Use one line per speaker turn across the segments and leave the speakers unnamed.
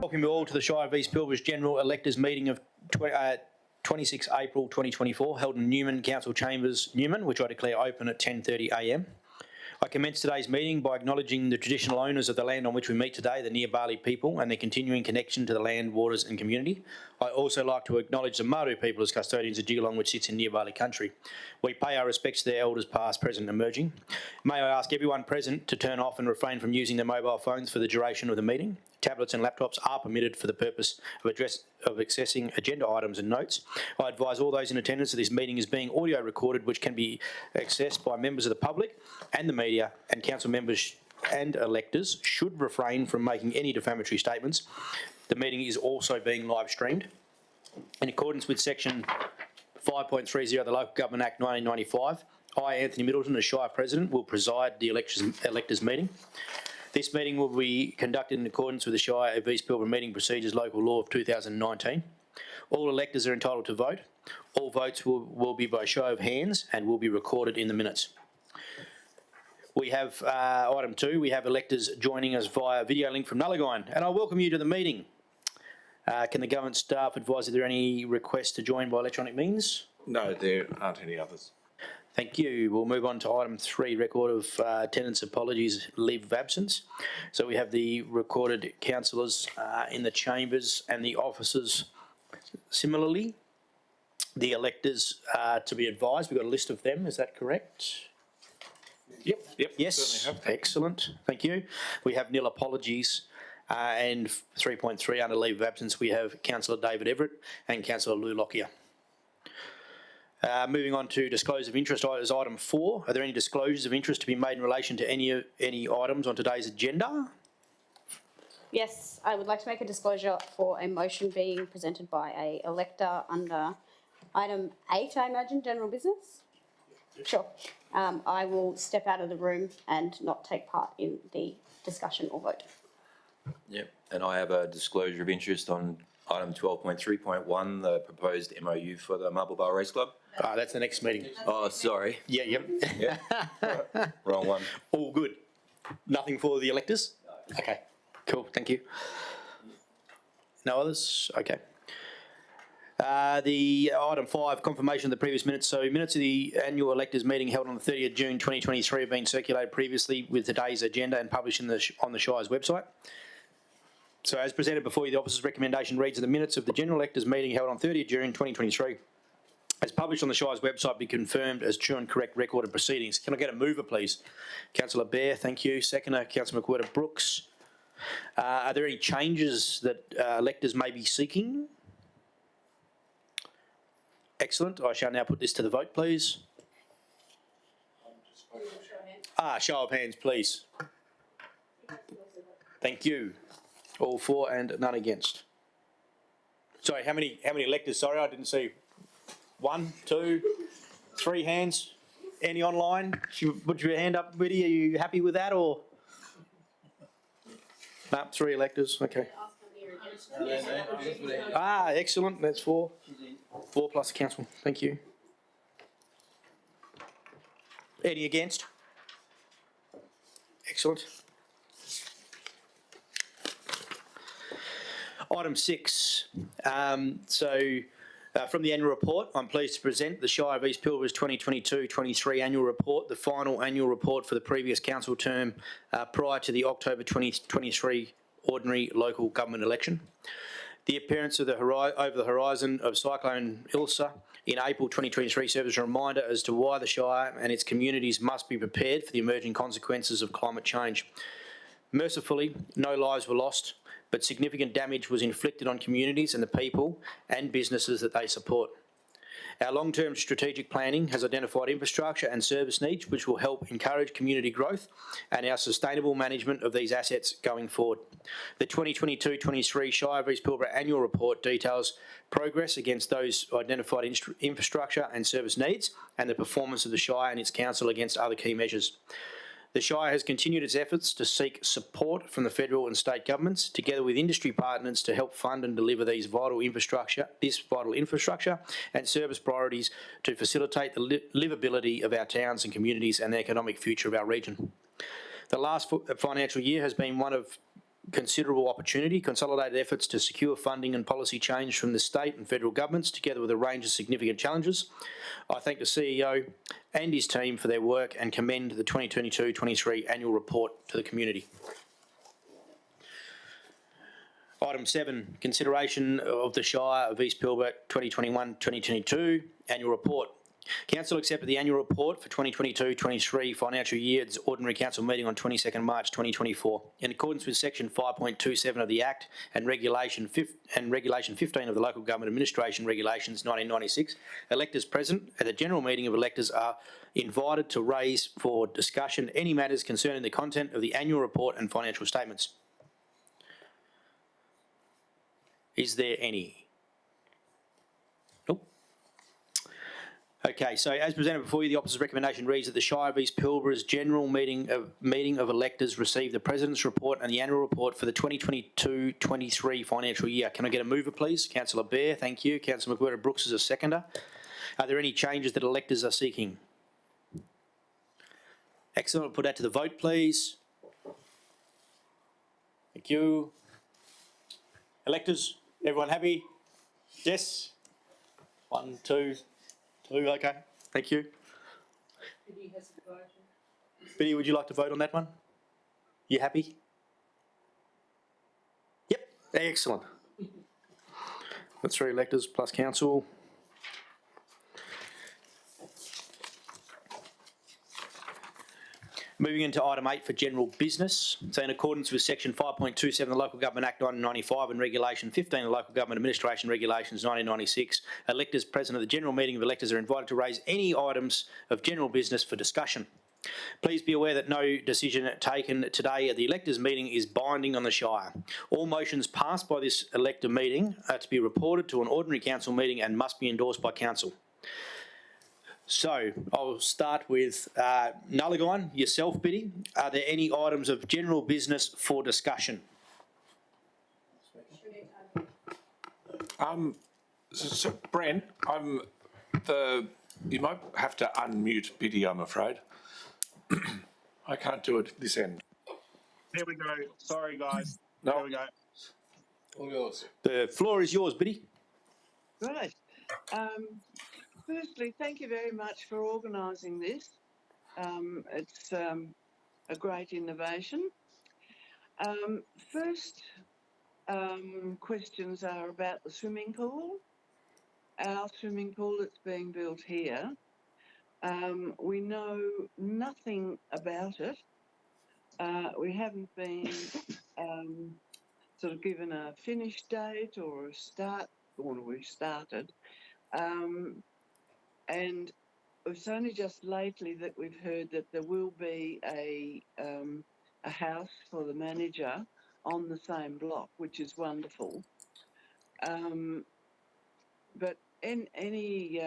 Welcome you all to the Shire of East Pilbara's General Electors Meeting of 26 April 2024, held in Newman Council Chambers, Newman, which I declare open at 10:30 a.m. I commence today's meeting by acknowledging the traditional owners of the land on which we meet today, the Near-Bali people, and their continuing connection to the land, waters and community. I also like to acknowledge the Maru people as custodians of Geelong, which sits in Near-Bali country. We pay our respects to their elders past, present and emerging. May I ask everyone present to turn off and refrain from using their mobile phones for the duration of the meeting. Tablets and laptops are permitted for the purpose of accessing agenda items and notes. I advise all those in attendance that this meeting is being audio recorded, which can be accessed by members of the public and the media, and council members and electors should refrain from making any defamatory statements. The meeting is also being live streamed. In accordance with section 5.30 of the Local Government Act 1995, I, Anthony Middleton, as Shire President, will preside the electors meeting. This meeting will be conducted in accordance with the Shire of East Pilbara Meeting Procedures Local Law of 2019. All electors are entitled to vote. All votes will be by show of hands and will be recorded in the minutes. We have item 2, we have electors joining us via video link from Nullagine, and I welcome you to the meeting. Can the government staff advise if there are any requests to join by electronic means?
No, there aren't any others.
Thank you. We'll move on to item 3, record of attendance, apologies, leave of absence. So we have the recorded councillors in the chambers and the officers similarly. The electors to be advised, we've got a list of them, is that correct?
Yep.
Yes, excellent, thank you. We have nil apologies and 3.3 under leave of absence we have Councillor David Everett and Councillor Lou Lockyer. Moving on to disclose of interest as item 4. Are there any disclosures of interest to be made in relation to any items on today's agenda?
Yes, I would like to make a disclosure for a motion being presented by a elector under item 8, I imagine, general business? Sure. I will step out of the room and not take part in the discussion or vote.
Yep, and I have a disclosure of interest on item 12.3.1, the proposed MOU for the Marble Bar Race Club.
That's the next meeting.
Oh, sorry.
Yeah.
Wrong one.
All good. Nothing for the electors? Okay, cool, thank you. No others? Okay. The item 5, confirmation of the previous minutes. So minutes of the annual electors meeting held on the 30th of June 2023 have been circulated previously with today's agenda and published on the Shire's website. So as presented before you, the officer's recommendation reads that the minutes of the general electors meeting held on 30th June 2023 as published on the Shire's website be confirmed as true and correct record of proceedings. Can I get a mover, please? Councillor Bear, thank you. Seconder, Councillor McWhirter Brooks. Are there any changes that electors may be seeking? Excellent. I shall now put this to the vote, please. Show of hands, please. Thank you. All for and none against. Sorry, how many electors? Sorry, I didn't see. 1, 2, 3 hands. Any online? Put your hand up, Biddy. Are you happy with that or? No, 3 electors. Okay. Excellent. That's 4. 4 plus the council. Thank you. Any against? Excellent. Item 6. From the annual report, I'm pleased to present the Shire of East Pilbara's 2022-23 annual report, the final annual report for the previous council term prior to the October 2023 ordinary local government election. The appearance of over the horizon of Cyclone Ilsa in April 2023 serves as a reminder as to why the Shire and its communities must be prepared for the emerging consequences of climate change. Mercifully, no lives were lost, but significant damage was inflicted on communities and the people and businesses that they support. Our long-term strategic planning has identified infrastructure and service needs which will help encourage community growth and our sustainable management of these assets going forward. The 2022-23 Shire of East Pilbara annual report details progress against those identified infrastructure and service needs and the performance of the Shire and its council against other key measures. The Shire has continued its efforts to seek support from the federal and state governments, together with industry partners, to help fund and deliver this vital infrastructure and service priorities to facilitate the livability of our towns and communities and the economic future of our region. The last financial year has been one of considerable opportunity, consolidated efforts to secure funding and policy change from the state and federal governments, together with a range of significant challenges. I thank the CEO and his team for their work and commend the 2022-23 annual report to the community. Item 7, consideration of the Shire of East Pilbara 2021-2022 annual report. Council accepted the annual report for 2022-23 financial year's ordinary council meeting on 22nd March 2024. In accordance with section 5.27 of the Act and Regulation 15 of the Local Government Administration Regulations 1996, electors present at the general meeting of electors are invited to raise for discussion any matters concerning the content of the annual report and financial statements. Is there any? Nope. Okay, so as presented before you, the officer's recommendation reads that the Shire of East Pilbara's general meeting of electors receive the President's report and the annual report for the 2022-23 financial year. Can I get a mover, please? Councillor Bear, thank you. Councillor McWhirter-Brooks is a seconder. Are there any changes that electors are seeking? Excellent. I'll put that to the vote, please. Thank you. Electors, everyone happy? Yes? 1, 2, 2, okay. Thank you.
Biddy has voted.
Biddy, would you like to vote on that one? You happy? Yep, excellent. That's 3 electors plus council. Moving into item 8 for general business. So in accordance with section 5.27 of the Local Government Act 1995 and Regulation 15 of the Local Government Administration Regulations 1996, electors present at the general meeting of electors are invited to raise any items of general business for discussion. Please be aware that no decision taken today at the electors meeting is binding on the Shire. All motions passed by this elector meeting are to be reported to an ordinary council meeting and must be endorsed by council. So I'll start with Nullagine, yourself, Biddy. Are there any items of general business for discussion?
So Brent, you might have to unmute Biddy, I'm afraid. I can't do it this end.
There we go. Sorry, guys.
No.
There we go.
All yours.
The floor is yours, Biddy.
Right. Firstly, thank you very much for organising this. It's a great innovation. First questions are about the swimming pool. Our swimming pool that's being built here. We know nothing about it. We haven't been sort of given a finish date or a start, when we started. And it's only just lately that we've heard that there will be a house for the manager on the same block, which is wonderful. But any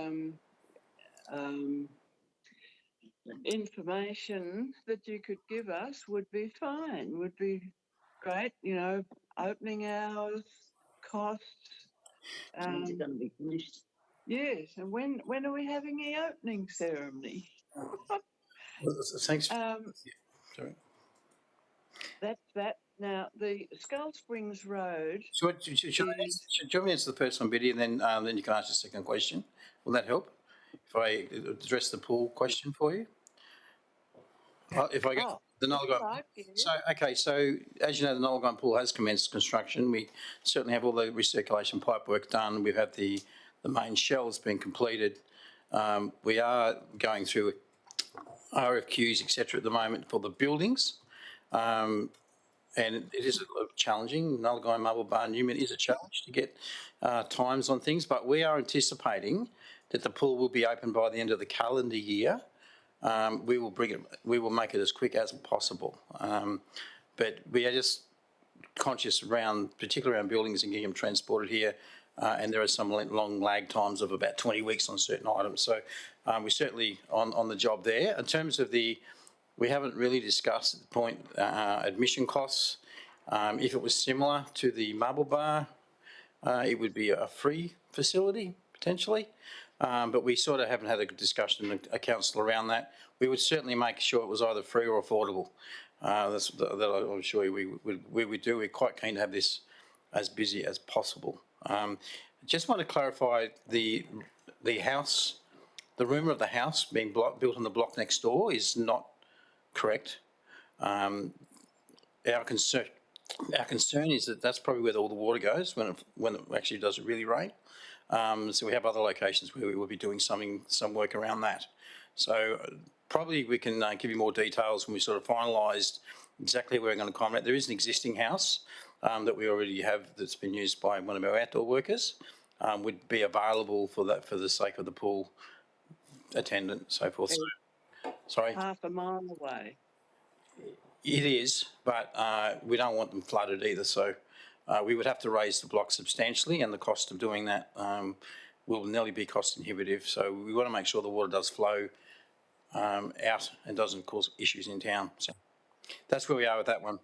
information that you could give us would be fine, would be great. You know, opening hours, costs.
When's it going to be finished?
Yes, and when are we having the opening ceremony?
Thanks.
Sorry.
That's that. Now, the Skull Springs Road.
So should you want me to answer the first one, Biddy, and then you can ask the second question? Will that help? If I address the pool question for you? If I go the Nullagine. So as you know, the Nullagine pool has commenced construction. We certainly have all the recirculation pipe work done. We've had the main shell's been completed. We are going through RFQs, etc. at the moment for the buildings. And it is challenging. Nullagine, Marble Bar, Newman is a challenge to get times on things, but we are anticipating that the pool will be open by the end of the calendar year. We will make it as quick as possible. But we are just conscious particularly around buildings and getting them transported here. And there are some long lag times of about 20 weeks on certain items. So we're certainly on the job there. In terms of we haven't really discussed at the point admission costs. If it was similar to the Marble Bar, it would be a free facility potentially. But we sort of haven't had a good discussion, a council around that. we would certainly make sure it was either free or affordable. That I'm sure we would do. We're quite keen to have this as busy as possible. Just want to clarify the house, the rumour of the house being built on the block next door is not correct. Our concern is that that's probably where all the water goes when it actually does really rain. So we have other locations where we will be doing some work around that. So probably we can give you more details when we sort of finalised exactly where we're going to comment. There is an existing house that we already have that's been used by one of our outdoor workers. Would be available for the sake of the pool attendant, so forth. So, sorry.
Half a mile away.
It is, but we don't want them flooded either. So we would have to raise the block substantially, and the cost of doing that will nearly be cost inhibitive. So we want to make sure the water does flow out and doesn't cause issues in town. So that's where we are with that one.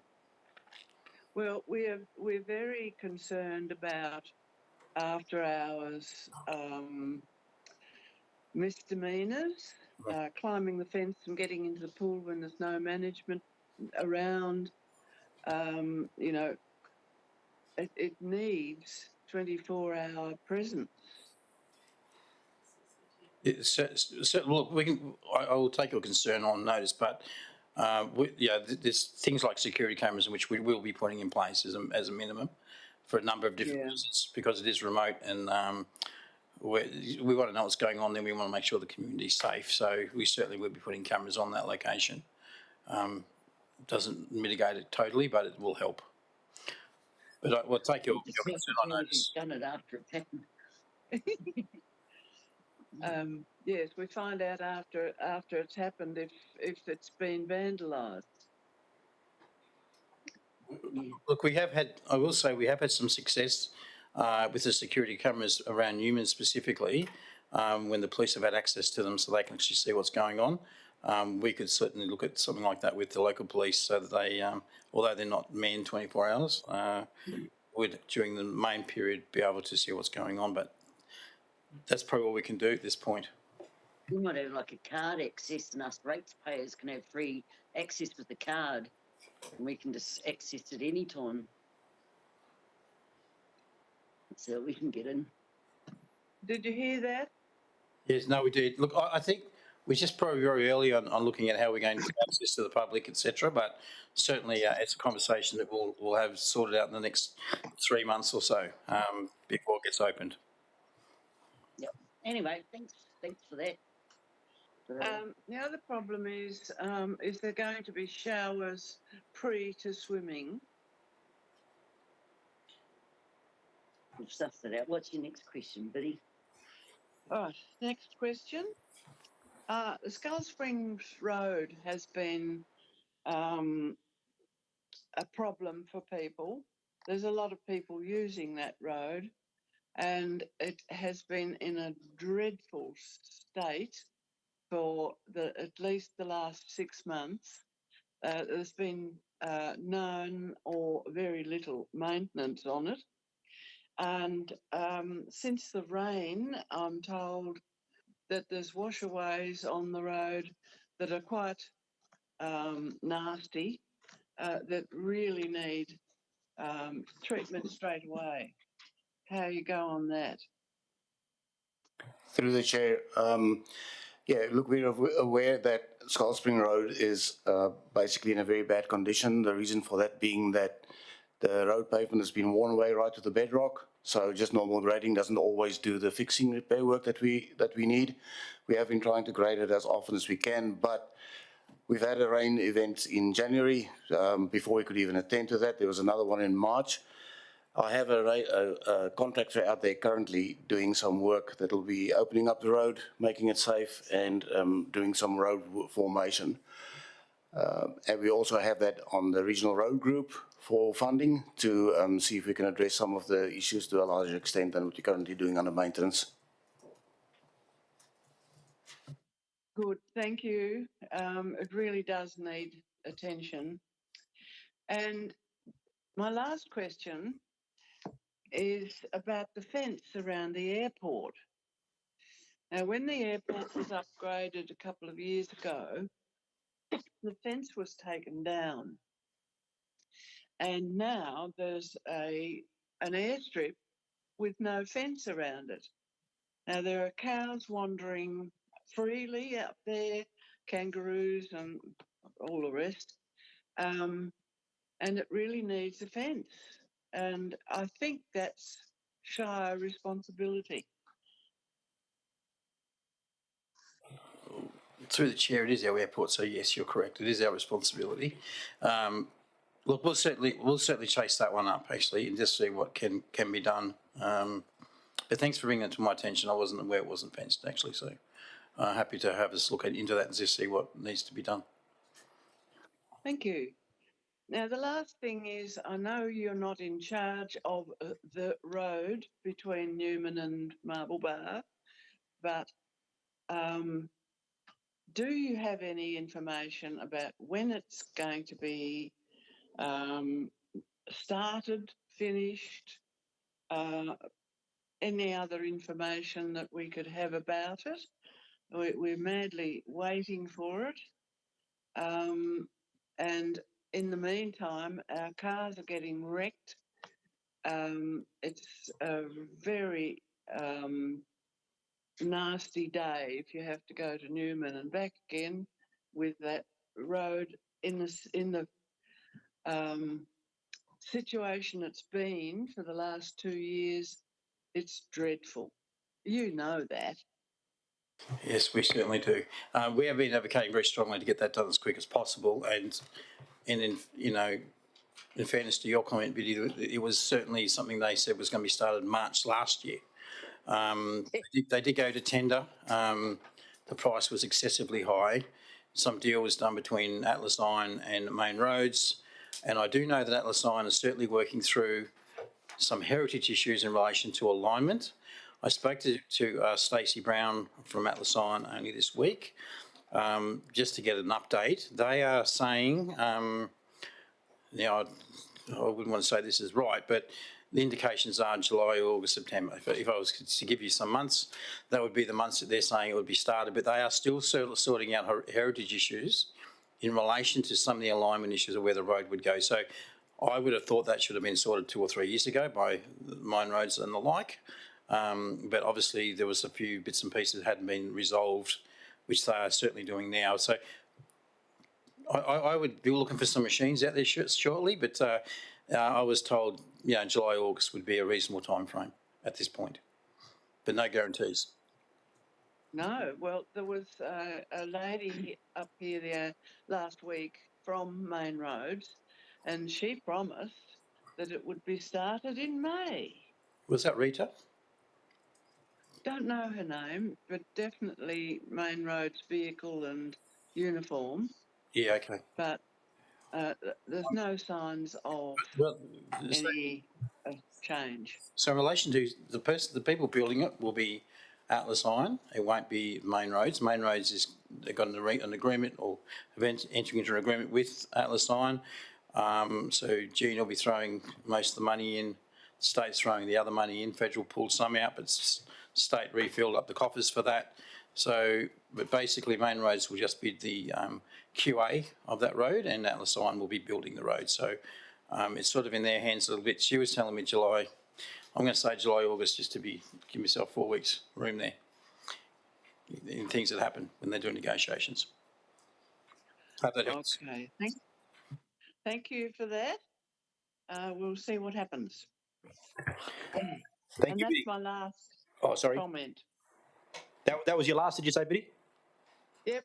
Well, we're very concerned about after hours misdemeanours, climbing the fence and getting into the pool when there's no management around. You know, it needs 24-hour presence.
Look, I will take your concern on notice, but there's things like security cameras, which we will be putting in place as a minimum for a number of different reasons, because it is remote and we want to know what's going on. Then we want to make sure the community is safe. So we certainly will be putting cameras on that location. Doesn't mitigate it totally, but it will help. But we'll take your concern on notice.
Done it after it happened. Yes, we find out after it's happened if it's been vandalised.
Look, I will say we have had some success with the security cameras around Newman specifically, when the police have had access to them so they can actually see what's going on. We could certainly look at something like that with the local police so that they, although they're not manned 24 hours, would during the main period be able to see what's going on. But that's probably all we can do at this point.
We might have like a card access, and us ratepayers can have free access with the card, and we can just access it any time. So we can get in.
Did you hear that?
Yes, no, we did. Look, I think we're just probably very early on looking at how we're going to get access to the public, etc. But certainly it's a conversation that we'll have sorted out in the next 3 months or so before it gets opened.
Yep. Anyway, thanks for that.
The other problem is there going to be showers pre to swimming?
We've sussed it out. What's your next question, Biddy?
All right, next question. The Skull Springs Road has been a problem for people. There's a lot of people using that road, and it has been in a dreadful state for at least the last 6 months. There's been none or very little maintenance on it. And since the rain, I'm told that there's washaways on the road that are quite nasty, that really need treatment straight away. How you go on that?
Through the chair, look, we're aware that Skull Spring Road is basically in a very bad condition. The reason for that being that the road pavement has been worn away right to the bedrock. So just normal grading doesn't always do the fixing repair work that we need. We have been trying to grade it as often as we can, but we've had a rain event in January. Before we could even attend to that, there was another one in March. I have a contractor out there currently doing some work that will be opening up the road, making it safe, and doing some road formation. And we also have that on the regional road group for funding to see if we can address some of the issues to a larger extent than what we're currently doing under maintenance.
Good, thank you. It really does need attention. And my last question is about the fence around the airport. Now, when the airport was upgraded a couple of years ago, the fence was taken down. And now there's an airstrip with no fence around it. Now, there are cows wandering freely out there, kangaroos and all the rest, and it really needs a fence. And I think that's Shire responsibility.
Through the chair, it is our airport, so yes, you're correct. It is our responsibility. Look, we'll certainly chase that one up actually, and just see what can be done. But thanks for bringing it to my attention. I wasn't aware it wasn't fenced actually, so happy to have us look into that and just see what needs to be done.
Thank you. Now, the last thing is, I know you're not in charge of the road between Newman and Marble Bar, but do you have any information about when it's going to be started, finished, any other information that we could have about it? We're madly waiting for it. And in the meantime, our cars are getting wrecked. It's a very nasty day if you have to go to Newman and back again with that road in the situation it's been for the last 2 years. It's dreadful. You know that.
Yes, we certainly do. We have been advocating very strongly to get that done as quick as possible, and in in fairness to your comment, Biddy, it was certainly something they said was going to be started March last year. They did go to tender. The price was excessively high. Some deal was done between Atlas Iron and Main Roads, and I do know that Atlas Iron is certainly working through some heritage issues in relation to alignment. I spoke to Stacey Brown from Atlas Iron only this week, just to get an update. They are saying, now I wouldn't want to say this is right, but the indications are July, August, September. If I was to give you some months, that would be the months that they're saying it would be started, but they are still sorting out heritage issues in relation to some of the alignment issues of where the road would go. So I would have thought that should have been sorted 2 or 3 years ago by Main Roads and the like. But obviously there was a few bits and pieces that hadn't been resolved, which they are certainly doing now. So I would be looking for some machines out there shortly, but I was told, July, August would be a reasonable time frame at this point, but no guarantees.
No, well, there was a lady up here there last week from Main Roads, and she promised that it would be started in May.
Was that Rita?
Don't know her name, but definitely Main Roads vehicle and uniform.
Yeah, okay.
But there's no signs of any change.
So in relation to the people building it will be Atlas Iron. It won't be Main Roads. Main Roads they've got an agreement or entering into an agreement with Atlas Iron. So Gene will be throwing most of the money in. The state's throwing the other money in. Federal pulled some out, but state refilled up the coffers for that. So, but basically Main Roads will just be the QA of that road, and Atlas Iron will be building the road. So it's sort of in their hands a little bit. She was telling me July. I'm going to say July, August, just to give myself 4 weeks room there in things that happen when they're doing negotiations. Hope that helps.
Okay, thank you for that. We'll see what happens.
Thank you,
that's
Biddy.
my last comment.
That was your last, did you say, Biddy?
Yep.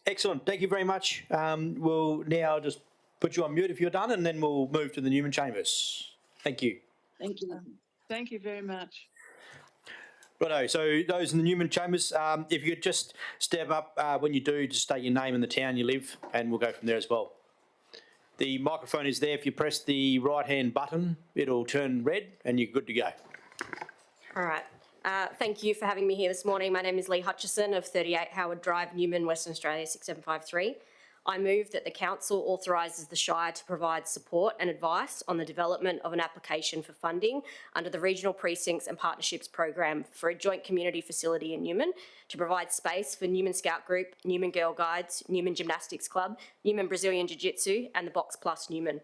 Excellent. Thank you very much. We'll now just put you on mute if you're done, and then we'll move to the Newman Chambers. Thank you.
Thank you.
Thank you very much.
Righto, so those in the Newman Chambers, if you could just step up when you do, just state your name and the town you live, and we'll go from there as well. The microphone is there. If you press the right-hand button, it'll turn red and you're good to go.
All right. Thank you for having me here this morning. My name is Lee Hutchison of 38 Howard Drive, Newman, Western Australia 6753. I move that the council authorises the Shire to provide support and advice on the development of an application for funding under the Regional Precincts and Partnerships Program for a joint community facility in Newman to provide space for Newman Scout Group, Newman Girl Guides, Newman Gymnastics Club, Newman Brazilian Jiu-Jitsu and the Box Plus Newman.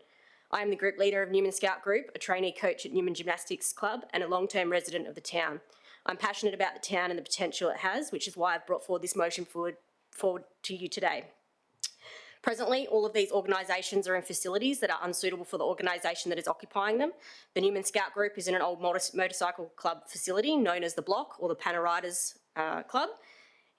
I am the group leader of Newman Scout Group, a trainee coach at Newman Gymnastics Club and a long-term resident of the town. I'm passionate about the town and the potential it has, which is why I've brought forward this motion forward to you today. Presently, all of these organisations are in facilities that are unsuitable for the organisation that is occupying them. The Newman Scout Group is in an old motorcycle club facility known as the Block or the Panna Riders Club.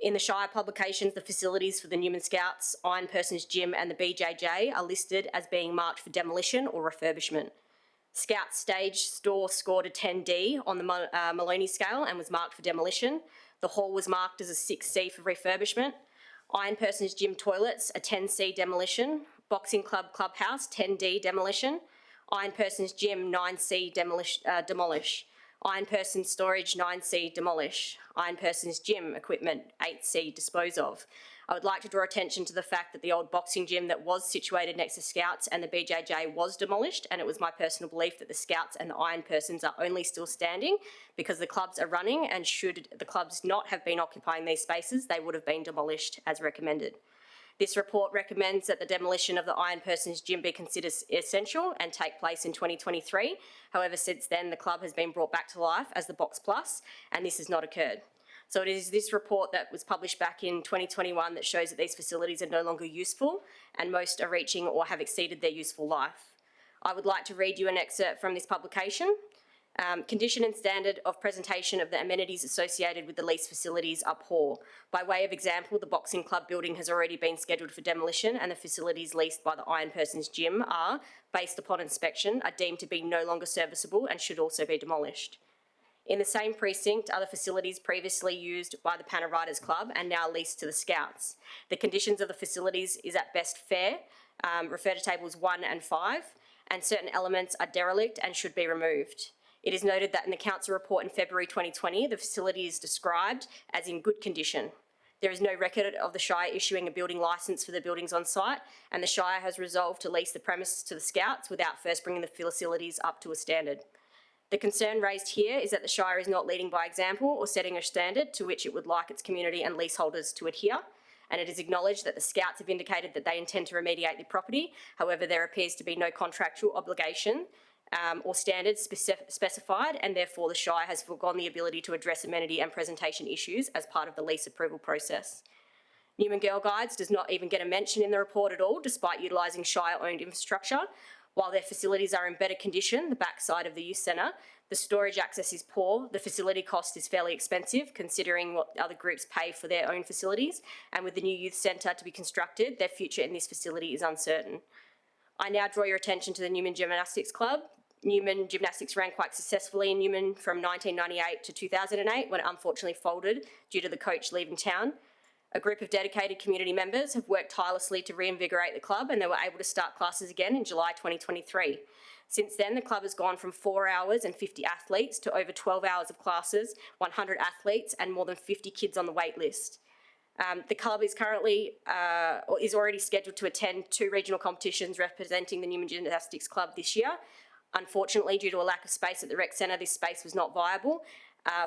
In the Shire publications, the facilities for the Newman Scouts, Iron Persons Gym and the BJJ are listed as being marked for demolition or refurbishment. Scout Stage Store scored a 10D on the Maloney scale and was marked for demolition. The hall was marked as a 6C for refurbishment. Iron Persons Gym Toilets, a 10C demolition. Boxing Club Clubhouse, 10D demolition. Iron Persons Gym, 9C demolish. Iron Persons Storage, 9C demolish. Iron Persons Gym Equipment, 8C dispose of. I would like to draw attention to the fact that the old boxing gym that was situated next to Scouts and the BJJ was demolished, and it was my personal belief that the Scouts and the Iron Persons are only still standing because the clubs are running, and should the clubs not have been occupying these spaces, they would have been demolished as recommended. This report recommends that the demolition of the Iron Persons Gym be considered essential and take place in 2023. However, since then, the club has been brought back to life as the Box Plus, and this has not occurred. So it is this report that was published back in 2021 that shows that these facilities are no longer useful and most are reaching or have exceeded their useful life. I would like to read you an excerpt from this publication. Condition and standard of presentation of the amenities associated with the leased facilities are poor. By way of example, the Boxing Club building has already been scheduled for demolition, and the facilities leased by the Iron Persons Gym are, based upon inspection, are deemed to be no longer serviceable and should also be demolished. In the same precinct are the facilities previously used by the Panna Riders Club and now leased to the Scouts. The conditions of the facilities is at best fair, refer to tables 1 and 5, and certain elements are derelict and should be removed. It is noted that in the Council report in February 2020, the facility is described as in good condition. There is no record of the Shire issuing a building licence for the buildings on site, and the Shire has resolved to lease the premises to the Scouts without first bringing the facilities up to a standard. The concern raised here is that the Shire is not leading by example or setting a standard to which it would like its community and leaseholders to adhere, and it is acknowledged that the Scouts have indicated that they intend to remediate the property. However, there appears to be no contractual obligation or standards specified, and therefore the Shire has foregone the ability to address amenity and presentation issues as part of the lease approval process. Newman Girl Guides does not even get a mention in the report at all, despite utilising Shire-owned infrastructure. While their facilities are in better condition, the backside of the youth centre, the storage access is poor, the facility cost is fairly expensive considering what other groups pay for their own facilities, and with the new youth centre to be constructed, their future in this facility is uncertain. I now draw your attention to the Newman Gymnastics Club. Newman Gymnastics ran quite successfully in Newman from 1998 to 2008 when it unfortunately folded due to the coach leaving town. A group of dedicated community members have worked tirelessly to reinvigorate the club, and they were able to start classes again in July 2023. Since then, the club has gone from 4 hours and 50 athletes to over 12 hours of classes, 100 athletes and more than 50 kids on the wait list. The club is is already scheduled to attend 2 regional competitions representing the Newman Gymnastics Club this year. Unfortunately, due to a lack of space at the rec centre, this space was not viable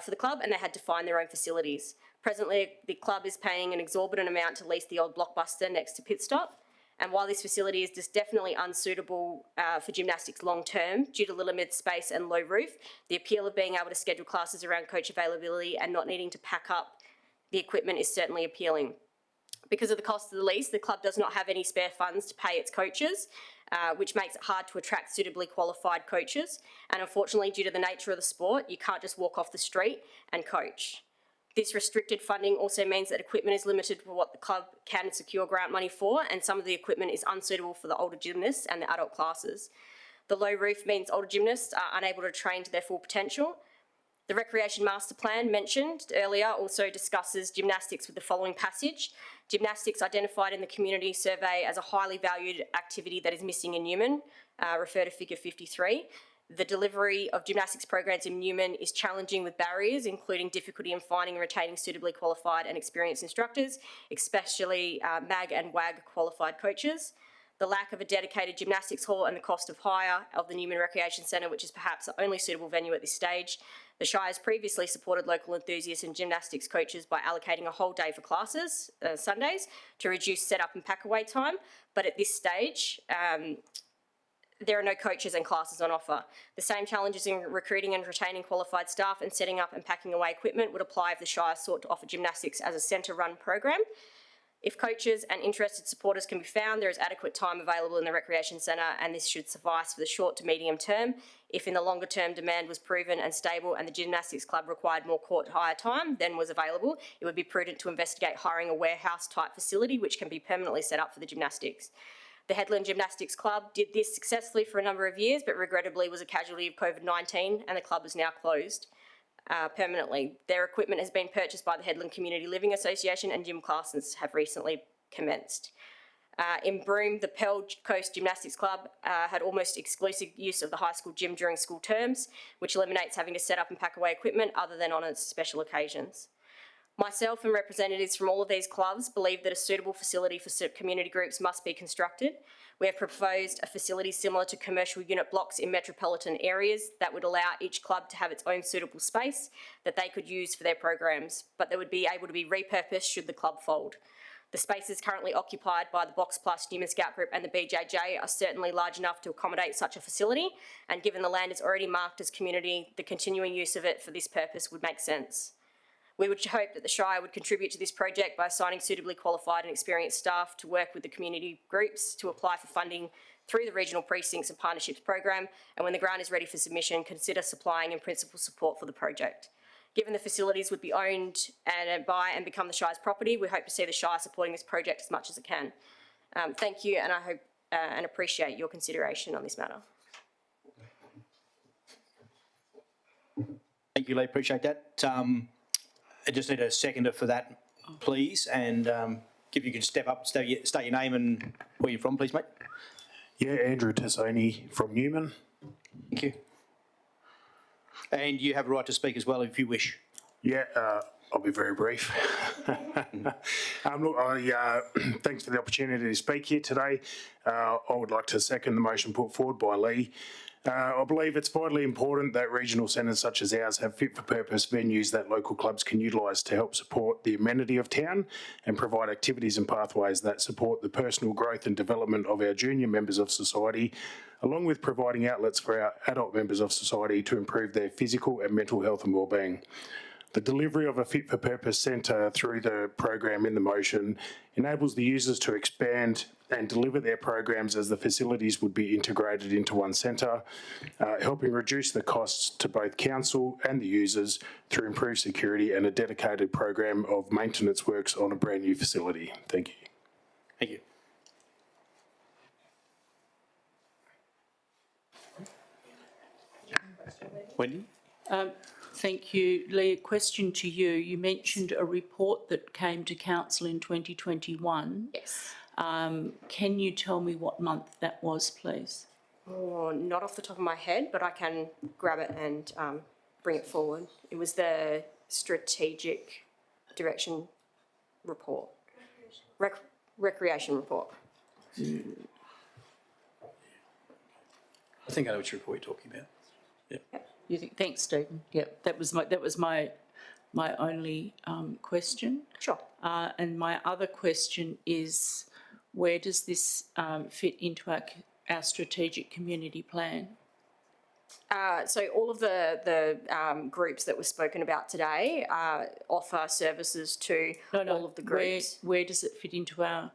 for the club, and they had to find their own facilities. Presently, the club is paying an exorbitant amount to lease the old Blockbuster next to Pit Stop, and while this facility is just definitely unsuitable for gymnastics long term due to limited space and low roof, the appeal of being able to schedule classes around coach availability and not needing to pack up the equipment is certainly appealing. Because of the cost of the lease, the club does not have any spare funds to pay its coaches, which makes it hard to attract suitably qualified coaches, and unfortunately, due to the nature of the sport, you can't just walk off the street and coach. This restricted funding also means that equipment is limited for what the club can secure grant money for, and some of the equipment is unsuitable for the older gymnasts and the adult classes. The low roof means older gymnasts are unable to train to their full potential. The Recreation Master Plan mentioned earlier also discusses gymnastics with the following passage. Gymnastics identified in the community survey as a highly valued activity that is missing in Newman, refer to figure 53. The delivery of gymnastics programs in Newman is challenging with barriers, including difficulty in finding and retaining suitably qualified and experienced instructors, especially MAG and WAG qualified coaches. The lack of a dedicated gymnastics hall and the cost of hire of the Newman Recreation Centre, which is perhaps the only suitable venue at this stage. The Shire has previously supported local enthusiasts and gymnastics coaches by allocating a whole day for classes, Sundays, to reduce set-up and pack-away time. But at this stage, there are no coaches and classes on offer. The same challenges in recruiting and retaining qualified staff and setting up and packing away equipment would apply if the Shire sought to offer gymnastics as a centre-run program. If coaches and interested supporters can be found, there is adequate time available in the Recreation Centre, and this should suffice for the short to medium term. If in the longer term demand was proven and stable and the gymnastics club required more court hire time than was available, it would be prudent to investigate hiring a warehouse type facility which can be permanently set up for the gymnastics. The Headland Gymnastics Club did this successfully for a number of years, but regrettably was a casualty of COVID-19, and the club is now closed permanently. Their equipment has been purchased by the Headland Community Living Association, and gym classes have recently commenced. In Broome, the Pearl Coast Gymnastics Club had almost exclusive use of the high school gym during school terms, which eliminates having to set up and pack away equipment other than on special occasions. Myself and representatives from all of these clubs believe that a suitable facility for community groups must be constructed. We have proposed a facility similar to commercial unit blocks in metropolitan areas that would allow each club to have its own suitable space that they could use for their programs, but they would be able to be repurposed should the club fold. The spaces currently occupied by the Box Plus, Newman Scout Group and the BJJ are certainly large enough to accommodate such a facility, and given the land is already marked as community, the continuing use of it for this purpose would make sense. We would hope that the Shire would contribute to this project by assigning suitably qualified and experienced staff to work with the community groups to apply for funding through the Regional Precincts and Partnerships Program, and when the grant is ready for submission, consider supplying in principle support for the project. Given the facilities would be owned by and become the Shire's property, we hope to see the Shire supporting this project as much as it can. Thank you, and I hope and appreciate your consideration on this matter.
Thank you, Lee. Appreciate that. I just need a seconder for that, please, and if you can step up, state your name and where you're from, please, mate.
Yeah, Andrew Tassoni from Newman.
Thank you. And you have a right to speak as well if you wish.
Yeah, I'll be very brief. Look, thanks for the opportunity to speak here today. I would like to second the motion put forward by Lee. I believe it's vitally important that regional centres such as ours have fit-for-purpose venues that local clubs can utilise to help support the amenity of town and provide activities and pathways that support the personal growth and development of our junior members of society, along with providing outlets for our adult members of society to improve their physical and mental health and wellbeing. The delivery of a fit-for-purpose centre through the program in the motion enables the users to expand and deliver their programs as the facilities would be integrated into one centre, helping reduce the costs to both council and the users through improved security and a dedicated program of maintenance works on a brand new facility. Thank you.
Thank you. Wendy?
Thank you. Lee, a question to you. You mentioned a report that came to council in 2021.
Yes.
Can you tell me what month that was, please?
Oh, not off the top of my head, but I can grab it and bring it forward. It was the strategic direction report, recreation report.
I think I know which report you're talking about. Yep.
You think? Thanks, Stephen. Yep, that was my only question.
Sure.
And my other question is, where does this fit into our strategic community plan?
So all of the groups that were spoken about today offer services to all of the groups.
Where does it fit into our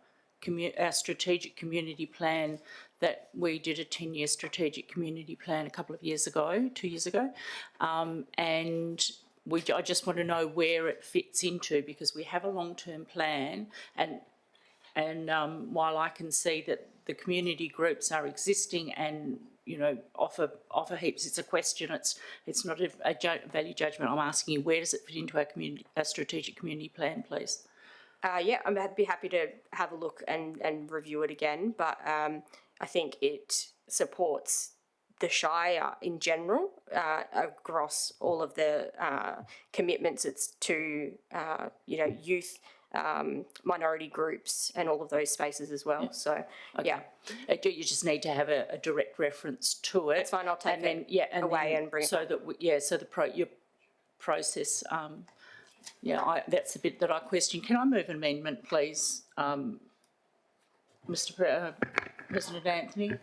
strategic community plan that we did a 10-year strategic community plan a couple of years ago, 2 years ago, and I just want to know where it fits into, because we have a long-term plan, and while I can see that the community groups are existing and offer heaps, it's a question. It's not a value judgment. I'm asking you, where does it fit into our strategic community plan, please?
Yeah, I'd be happy to have a look and review it again, but I think it supports the Shire in general, across all of the commitments it's to, youth, minority groups and all of those spaces as well. So, yeah.
You just need to have a direct reference to it.
That's fine, I'll take it away and bring it back.
So your process, that's the bit that I question. Can I move an amendment, please, President Anthony?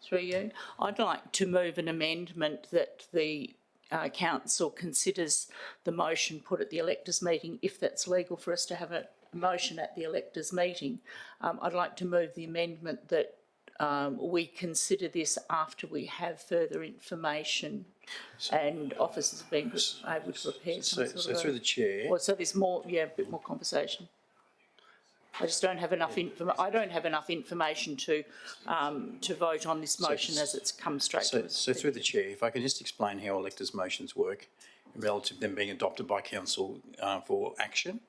Through you. I'd like to move an amendment that the council considers the motion put at the electors meeting, if that's legal for us to have a motion at the electors meeting. I'd like to move the amendment that we consider this after we have further information and officers have been able to prepare some sort of...
So through the chair...
Well, so there's more, a bit more conversation. I just don't have enough information to vote on this motion as it's come straight to us.
So through the chair, if I can just explain how electors' motions work relative to them being adopted by council for action.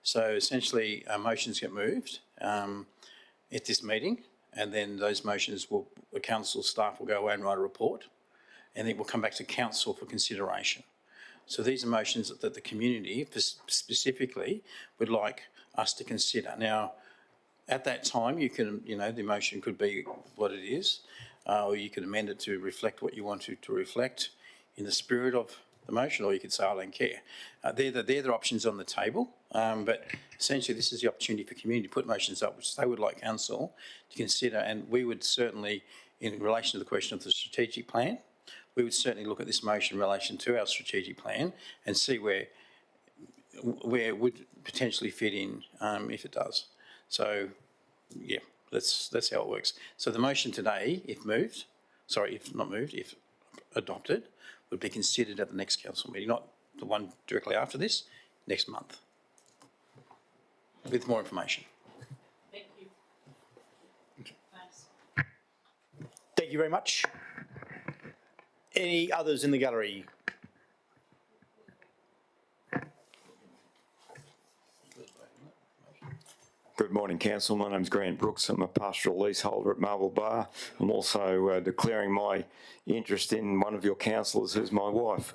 So essentially, motions get moved at this meeting, and then those motions the council staff will go away and write a report, and it will come back to council for consideration. So these are motions that the community specifically would like us to consider. Now, at that time, you can, the motion could be what it is, or you could amend it to reflect what you want to reflect in the spirit of the motion, or you could say, I don't care. They're the options on the table, but essentially this is the opportunity for community to put motions up, which they would like council to consider, and we would certainly, in relation to the question of the strategic plan, we would certainly look at this motion in relation to our strategic plan and see where it would potentially fit in if it does. So, yeah, that's how it works. So the motion today, if adopted, would be considered at the next council meeting, not the one directly after this, next month, with more information.
Thank you. Thanks.
Thank you very much. Any others in the gallery?
Good morning, Council. My name's Grant Brooks. I'm a pastoral leaseholder at Marble Bar. I'm also declaring my interest in one of your councillors, who's my wife.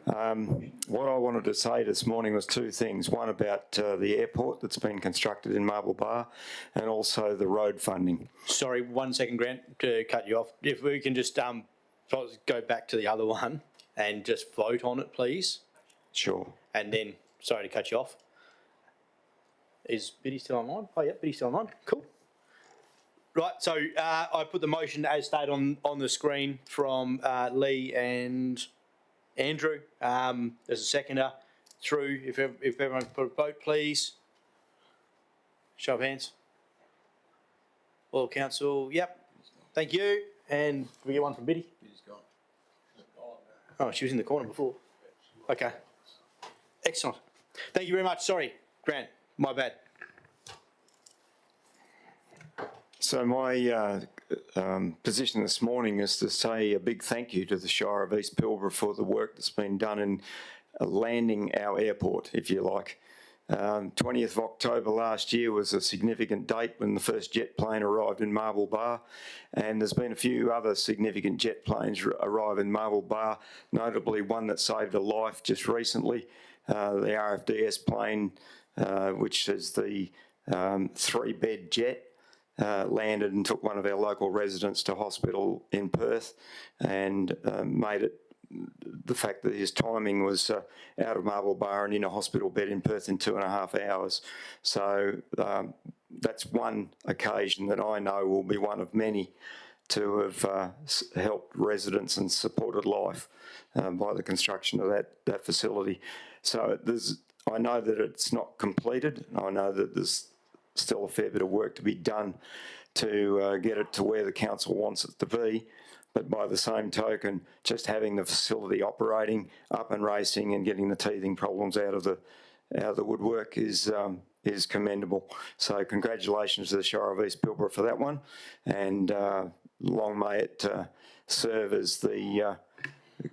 What I wanted to say this morning was two things. One about the airport that's been constructed in Marble Bar, and also the road funding.
Sorry, 1 second, Grant, to cut you off. If we can just go back to the other one and just vote on it, please.
Sure.
And then, sorry to cut you off. Is Biddy still online? Oh, yeah, Biddy's still online. Cool. Right, so I put the motion as stated on the screen from Lee and Andrew. There's a seconder through. If everyone could put a vote, please. Show of hands. All council, yep. Thank you. And can we get one from Biddy?
Biddy's gone.
Oh, she was in the corner before. Okay. Excellent. Thank you very much. Sorry, Grant. My bad.
So my position this morning is to say a big thank you to the Shire of East Pilbara for the work that's been done in landing our airport, if you like. 20th of October last year was a significant date when the first jet plane arrived in Marble Bar, and there's been a few other significant jet planes arrive in Marble Bar, notably one that saved a life just recently, the RFDS plane, which is the 3-bed jet, landed and took one of our local residents to hospital in Perth, and made it, the fact that his timing was out of Marble Bar and in a hospital bed in Perth in 2.5 hours. So that's one occasion that I know will be one of many to have helped residents and supported life by the construction of that facility. So I know that it's not completed. I know that there's still a fair bit of work to be done to get it to where the council wants it to be. But by the same token, just having the facility operating, up and racing, and getting the teething problems out of the woodwork is commendable. So congratulations to the Shire of East Pilbara for that one, and long may it serve as the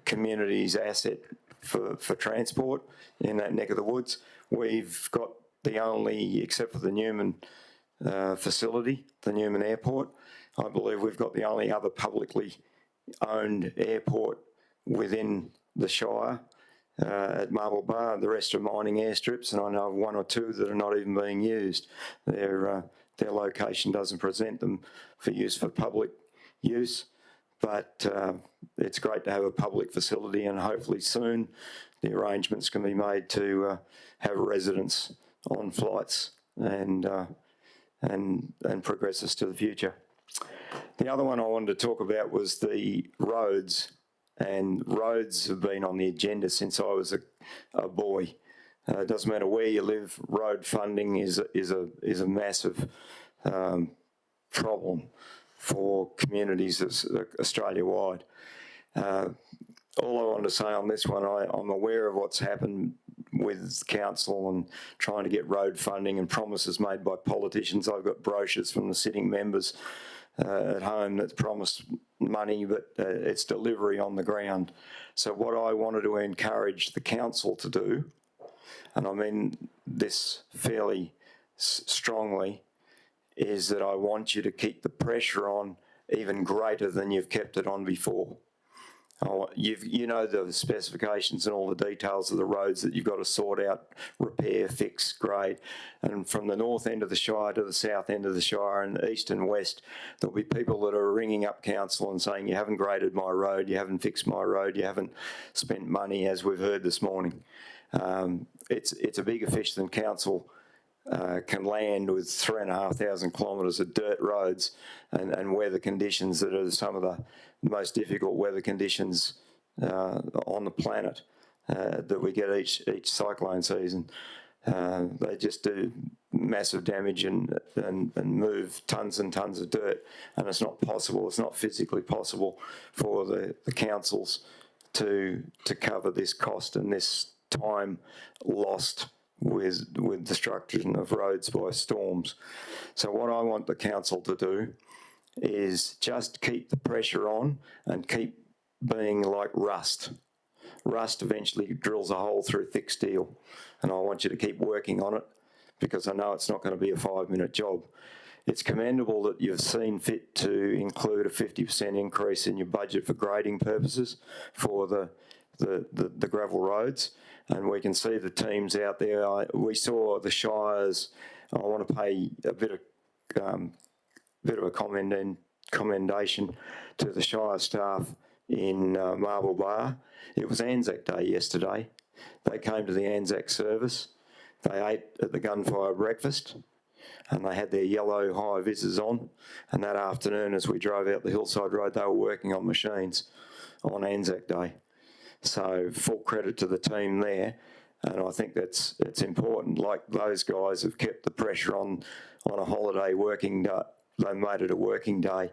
community's asset for transport in that neck of the woods. We've got the only, except for the Newman facility, the Newman Airport, I believe we've got the only other publicly owned airport within the Shire at Marble Bar. The rest are mining airstrips, and I know of one or two that are not even being used. Their location doesn't present them for use for public use, but it's great to have a public facility, and hopefully soon the arrangements can be made to have residents on flights and progress us to the future. The other one I wanted to talk about was the roads, and roads have been on the agenda since I was a boy. It doesn't matter where you live, road funding is a massive problem for communities Australia-wide. All I want to say on this one, I'm aware of what's happened with council and trying to get road funding and promises made by politicians. I've got brochures from the sitting members at home that's promised money, but it's delivery on the ground. So what I wanted to encourage the council to do, and I mean this fairly strongly, is that I want you to keep the pressure on even greater than you've kept it on before. You know the specifications and all the details of the roads that you've got to sort out, repair, fix, grade. And from the north end of the Shire to the south end of the Shire and east and west, there'll be people that are ringing up council and saying, you haven't graded my road, you haven't fixed my road, you haven't spent money, as we've heard this morning. It's a bigger fish than council can land with 3,500 kilometres of dirt roads and weather conditions that are some of the most difficult weather conditions on the planet that we get each cyclone season. They just do massive damage and move tons and tons of dirt, and it's not possible, it's not physically possible for the councils to cover this cost and this time lost with destruction of roads by storms. So what I want the council to do is just keep the pressure on and keep being like rust. Rust eventually drills a hole through thick steel, and I want you to keep working on it because I know it's not going to be a 5-minute job. It's commendable that you've seen fit to include a 50% increase in your budget for grading purposes for the gravel roads, and we can see the teams out there. We saw the Shires. I want to pay a bit of a commendation to the Shire staff in Marble Bar. It was Anzac Day yesterday. They came to the Anzac service. They ate at the gunfire breakfast, and they had their yellow high visors on. And that afternoon, as we drove out the hillside road, they were working on machines on Anzac Day. So full credit to the team there, and I think it's important. Like those guys have kept the pressure on a holiday working day. They made it a working day.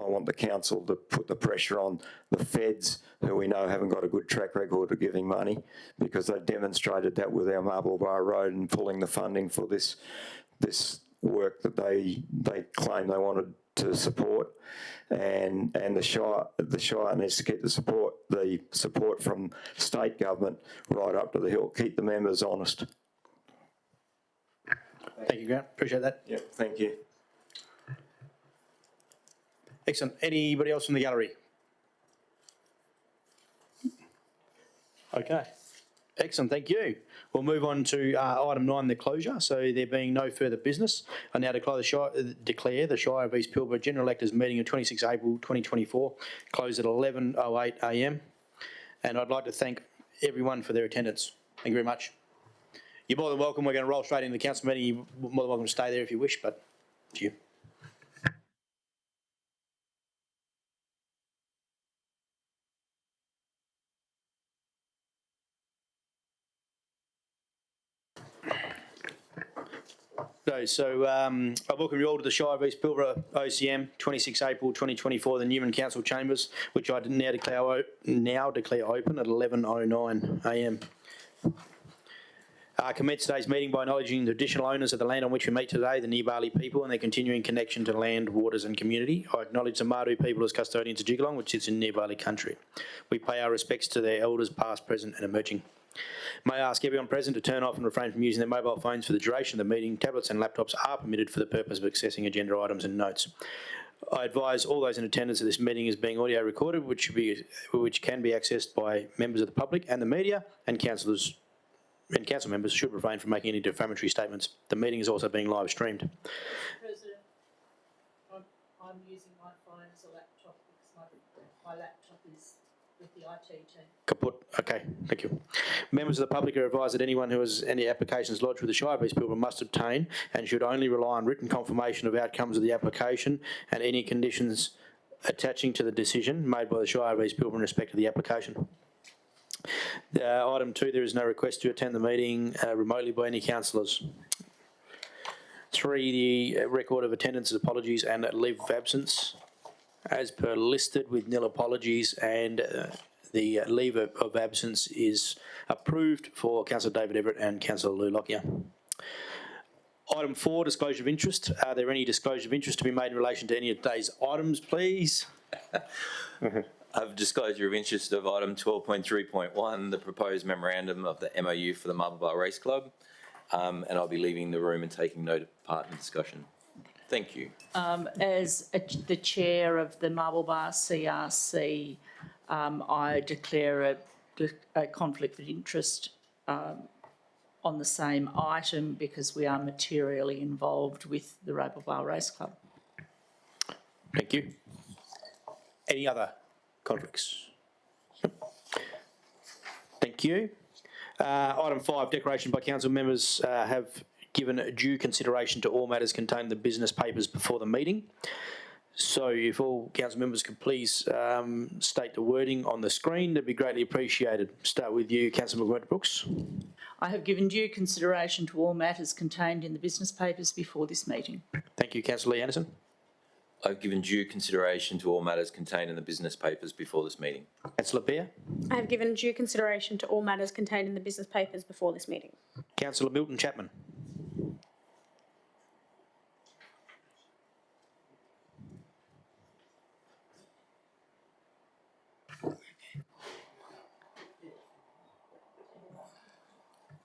I want the council to put the pressure on the feds, who we know haven't got a good track record of giving money, because they've demonstrated that with our Marble Bar Road and pulling the funding for this work that they claim they wanted to support, and the Shire needs to keep the support from state government right up to the hill. Keep the members honest.
Thank you, Grant. Appreciate that.
Yeah, thank you.
Excellent. Anybody else from the gallery? Okay. Excellent, thank you. We'll move on to item 9, the closure. So there being no further business, I now declare the Shire of East Pilbara General Electors meeting of 26 April 2024 closed at 11:08 a.m. And I'd like to thank everyone for their attendance. Thank you very much. You're more than welcome. We're going to roll straight into the council meeting. You're more than welcome to stay there if you wish, but to you. So I welcome you all to the Shire of East Pilbara OCM 26 April 2024, the Newman Council Chambers, which I now declare open at 11:09 a.m. Commence today's meeting by acknowledging the traditional owners of the land on which we meet today, the Nibali people, and their continuing connection to land, waters and community. I acknowledge the Maru people as custodians of Jigalong, which sits in Nibali country. We pay our respects to their elders past, present and emerging. May I ask everyone present to turn off and refrain from using their mobile phones for the duration of the meeting. Tablets and laptops are permitted for the purpose of accessing agenda items and notes. I advise all those in attendance at this meeting is being audio recorded, which can be accessed by members of the public and the media, and councillors and council members should refrain from making any defamatory statements. The meeting is also being live streamed.
President, I'm using my phone as a laptop because my laptop is with the IT team.
Kaput. Okay, thank you. Members of the public are advised that anyone who has any applications lodged with the Shire of East Pilbara must obtain and should only rely on written confirmation of outcomes of the application and any conditions attaching to the decision made by the Shire of East Pilbara in respect to the application. Item 2, there is no request to attend the meeting remotely by any councillors. 3, the record of attendance, apologies and leave of absence as per listed with nil apologies, and the leave of absence is approved for Councillor David Everett and Councillor Lou Lockyer. Item 4, disclosure of interest. Are there any disclosure of interest to be made in relation to any of today's items, please?
Of disclosure of interest of item 12.3.1, the proposed memorandum of the MOU for the Marble Bar Race Club, and I'll be leaving the room and taking note of part in the discussion. Thank you.
As the chair of the Marble Bar CRC, I declare a conflict of interest on the same item because we are materially involved with the Marble Bar Race Club.
Thank you. Any other conflicts? Thank you. Item 5, declaration by council members have given due consideration to all matters contained in the business papers before the meeting. So if all council members could please state the wording on the screen, that'd be greatly appreciated. Start with you, Councillor McWhirter-Brooks.
I have given due consideration to all matters contained in the business papers before this meeting.
Thank you, Councillor Lee Anderson.
I've given due consideration to all matters contained in the business papers before this meeting.
Councillor Beer.
I have given due consideration to all matters contained in the business papers before this meeting.
Councillor Milton Chapman.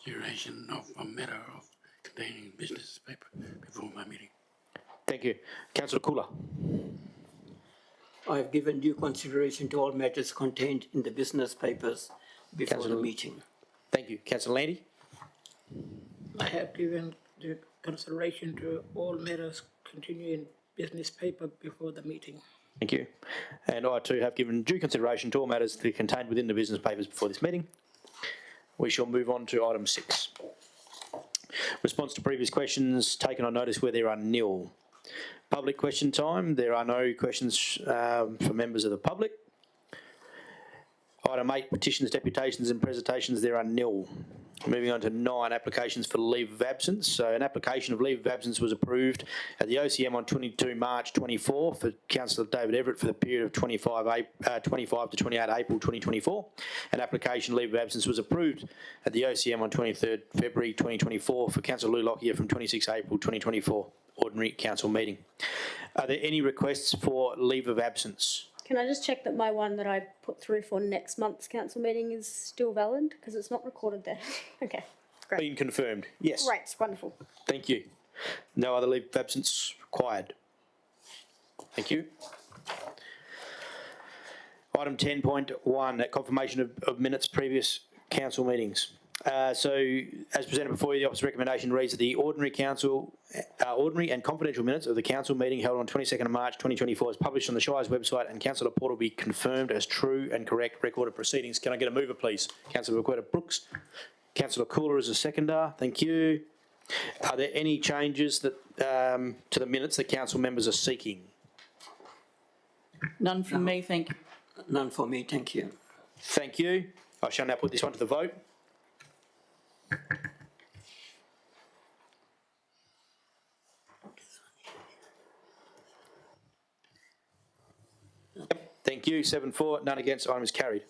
Duration of a matter of containing business paper before my meeting.
Thank you. Councillor Kula.
I have given due consideration to all matters contained in the business papers before the meeting.
Thank you. Councillor Landy.
I have given due consideration to all matters contained in business paper before the meeting.
Thank you. And I too have given due consideration to all matters that are contained within the business papers before this meeting. We shall move on to item 6. Response to previous questions taken on notice where there are nil. Public question time. There are no questions for members of the public. Item 8, petitions, deputations and presentations. There are nil. Moving on to 9, applications for leave of absence. So an application of leave of absence was approved at the OCM on 22 March 24 for Councillor David Everett for the period of 25 to 28 April 2024. An application leave of absence was approved at the OCM on 23 February 2024 for Councillor Lou Lockyer from 26 April 2024. Ordinary council meeting. Are there any requests for leave of absence?
Can I just check that my one that I put through for next month's council meeting is still valid? Because it's not recorded there. Okay, great.
Been confirmed. Yes.
Great, wonderful.
Thank you. No other leave of absence required. Thank you. Item 10.1, confirmation of minutes previous council meetings. So, as presented before you, the opposite recommendation reads that the ordinary and confidential minutes of the council meeting held on 22nd of March 2024 is published on the Shire's website and councillor portal be confirmed as true and correct record of proceedings. Can I get a mover, please? Councillor McWhirter-Brooks. Councillor Cooler as a seconder. Thank you. Are there any changes that to the minutes that council members are seeking?
None from me, thank you.
None for me, thank you.
Thank you. I shall now put this one to the vote. Thank you. 7-4, none against. Item is carried.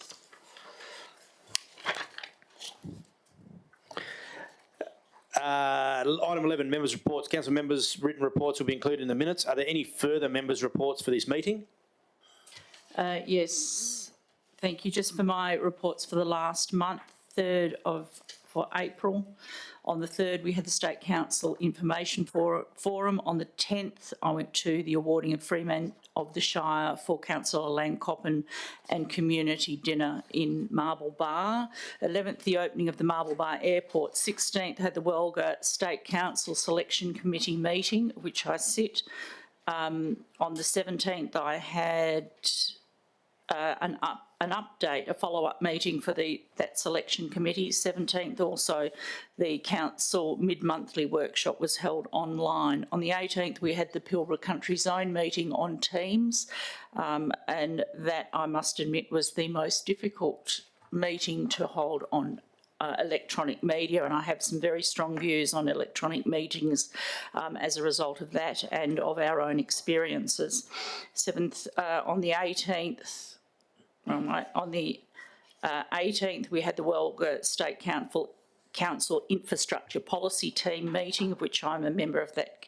Item 11, members' reports. Council members' written reports will be included in the minutes. Are there any further members' reports for this meeting?
Yes, thank you. Just for my reports for the last month, 3rd of for April. On the 3rd, we had the State Council Information Forum. On the 10th, I went to the awarding of Freeman of the Shire for Councillor Lang Coppin and community dinner in Marble Bar. 11th, the opening of the Marble Bar Airport. 16th, had the Welga State Council Selection Committee meeting, which I sit. On the 17th, I had an update, a follow-up meeting for that selection committee. 17th also, the council mid-monthly workshop was held online. On the 18th, we had the Pilbara Country Zone meeting on Teams, and that, I must admit, was the most difficult meeting to hold on electronic media, and I have some very strong views on electronic meetings as a result of that and of our own experiences. On the 18th, on the 18th, we had the Welga State Council Infrastructure Policy Team meeting, of which I'm a member of that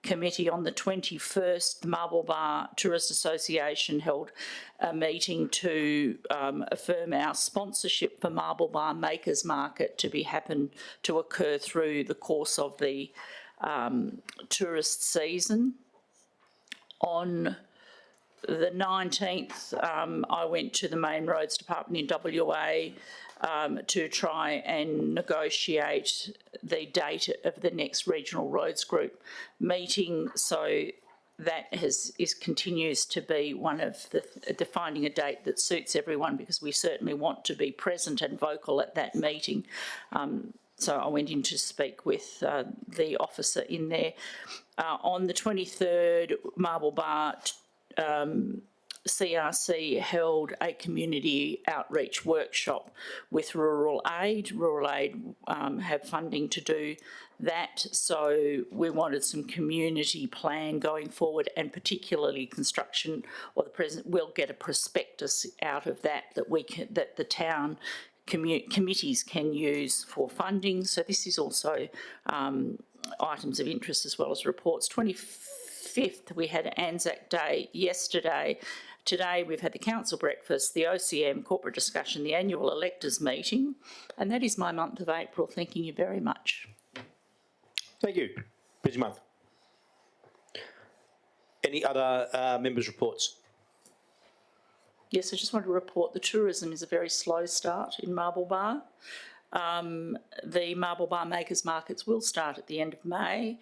committee. On the 21st, the Marble Bar Tourist Association held a meeting to affirm our sponsorship for Marble Bar Makers Market to occur through the course of the tourist season. On the 19th, I went to the Main Roads Department in WA to try and negotiate the date of the next Regional Roads Group meeting. So that continues to be one of the finding a date that suits everyone, because we certainly want to be present and vocal at that meeting. So I went in to speak with the officer in there. On the 23rd, Marble Bar CRC held a community outreach workshop with Rural Aid. Rural Aid have funding to do that, so we wanted some community plan going forward, and particularly construction, or the president will get a prospectus out of that that the town committees can use for funding. So this is also items of interest as well as reports. 25th, we had Anzac Day yesterday. Today, we've had the council breakfast, the OCM corporate discussion, the annual electors meeting, and that is my month of April. Thanking you very much.
Thank you. Busy month. Any other members' reports?
Yes, I just want to report the tourism is a very slow start in Marble Bar. The Marble Bar Makers Markets will start at the end of May,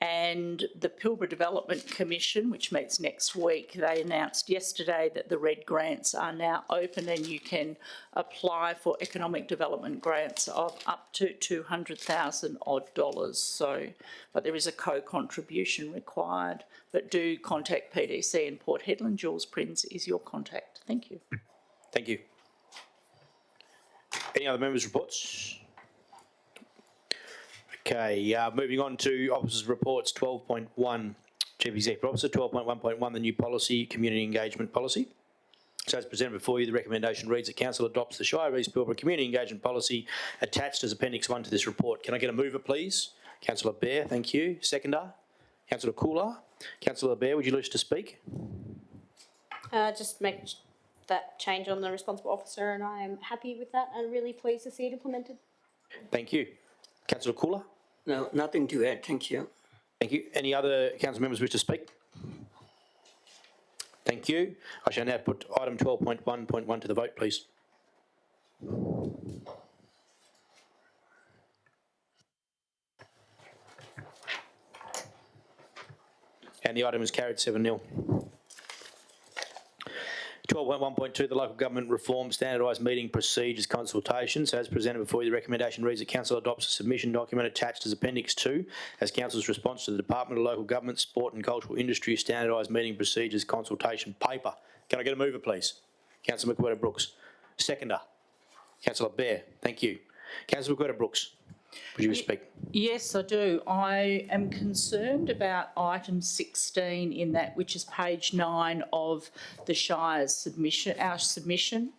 and the Pilbara Development Commission, which meets next week, they announced yesterday that the RED grants are now open and you can apply for economic development grants of up to $200,000 odd. So, but there is a co-contribution required. But do contact PDC in Port Hedland. Jules Prinz is your contact. Thank you.
Thank you. Any other members' reports? Okay, moving on to officers' reports. 12.1, Chief Executive Officer. 12.1.1, the new policy, community engagement policy. So as presented before you, the recommendation reads that Council adopts the Shire of East Pilbara community engagement policy attached as Appendix 1 to this report. Can I get a mover, please? Councillor Bear, thank you. Seconder? Councillor Cooler. Councillor Bear, would you wish to speak?
Just make that change on the responsible officer, and I am happy with that and really pleased to see it implemented.
Thank you. Councillor Cooler?
No, nothing to add. Thank you.
Thank you. Any other council members wish to speak? Thank you. I shall now put item 12.1.1 to the vote, please. And the item is carried 7-0. 12.1.2, the Local Government Reform Standardised Meeting Procedures Consultation. So as presented before you, the recommendation reads that Council adopts a submission document attached as Appendix 2 as Council's response to the Department of Local Government, Sport and Cultural Industry Standardised Meeting Procedures Consultation Paper. Can I get a mover, please? Councillor McWhirter-Brooks. Seconder. Councillor Bear. Thank you. Councillor McWhirter-Brooks. Would you speak?
Yes, I do. I am concerned about item 16 in that, which is page 9 of the Shire's submission, our submission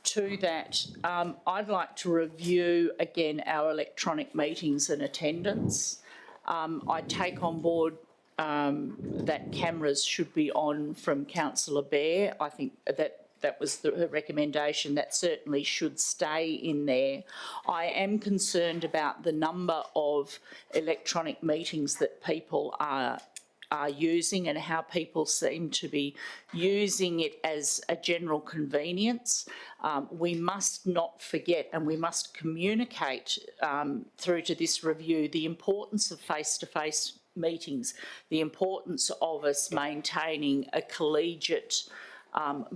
to that. I'd like to review again our electronic meetings and attendance. I take on board that cameras should be on from Councillor Bear. I think that that was her recommendation. That certainly should stay in there. I am concerned about the number of electronic meetings that people are using and how people seem to be using it as a general convenience. We must not forget, and we must communicate through to this review, the importance of face-to-face meetings, the importance of us maintaining a collegiate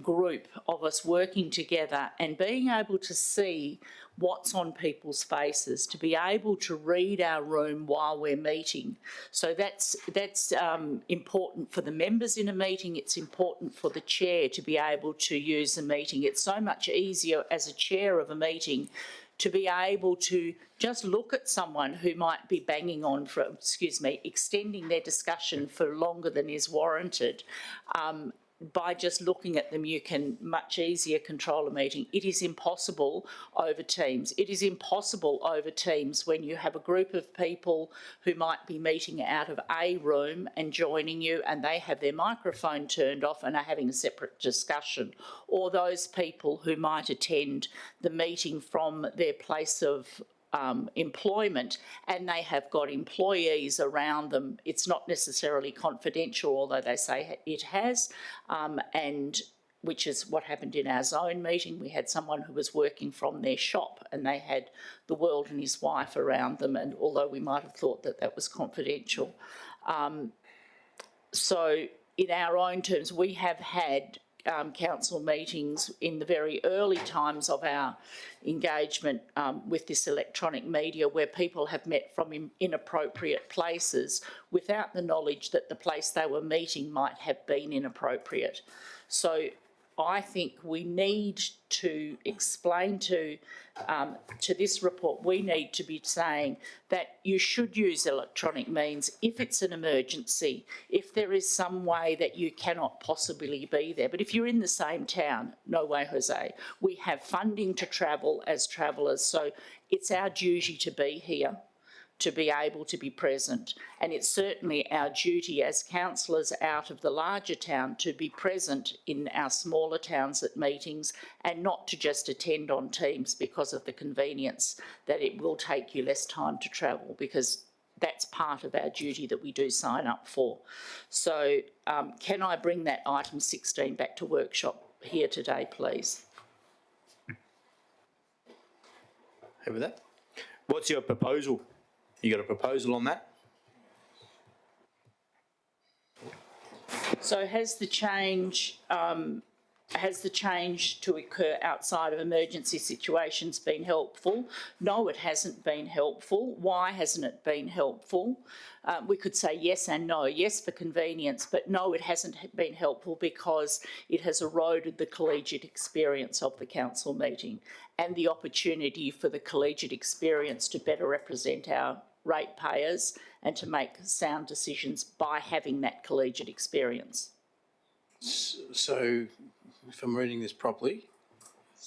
group of us working together and being able to see what's on people's faces, to be able to read our room while we're meeting. So that's important for the members in a meeting. It's important for the chair to be able to use a meeting. It's so much easier as a chair of a meeting to be able to just look at someone who might be banging on for, extending their discussion for longer than is warranted. By just looking at them, you can much easier control a meeting. It is impossible over Teams. It is impossible over Teams when you have a group of people who might be meeting out of a room and joining you, and they have their microphone turned off and are having a separate discussion, or those people who might attend the meeting from their place of employment and they have got employees around them. It's not necessarily confidential, although they say it has, and which is what happened in our zone meeting. We had someone who was working from their shop and they had the world and his wife around them, and although we might have thought that that was confidential. So in our own terms, we have had council meetings in the very early times of our engagement with this electronic media where people have met from inappropriate places without the knowledge that the place they were meeting might have been inappropriate. So I think we need to explain to this report, we need to be saying that you should use electronic means if it's an emergency, if there is some way that you cannot possibly be there. But if you're in the same town, no way, Jose. We have funding to travel as travellers, so it's our duty to be here, to be able to be present. And it's certainly our duty as councillors out of the larger town to be present in our smaller towns at meetings and not to just attend on Teams because of the convenience that it will take you less time to travel, because that's part of our duty that we do sign up for. So can I bring that item 16 back to workshop here today, please?
Happy with that? What's your proposal? You got a proposal on that?
So has the change to occur outside of emergency situations been helpful? No, it hasn't been helpful. Why hasn't it been helpful? We could say yes and no. Yes for convenience, but no, it hasn't been helpful because it has eroded the collegiate experience of the council meeting and the opportunity for the collegiate experience to better represent our ratepayers and to make sound decisions by having that collegiate experience.
So, if I'm reading this properly,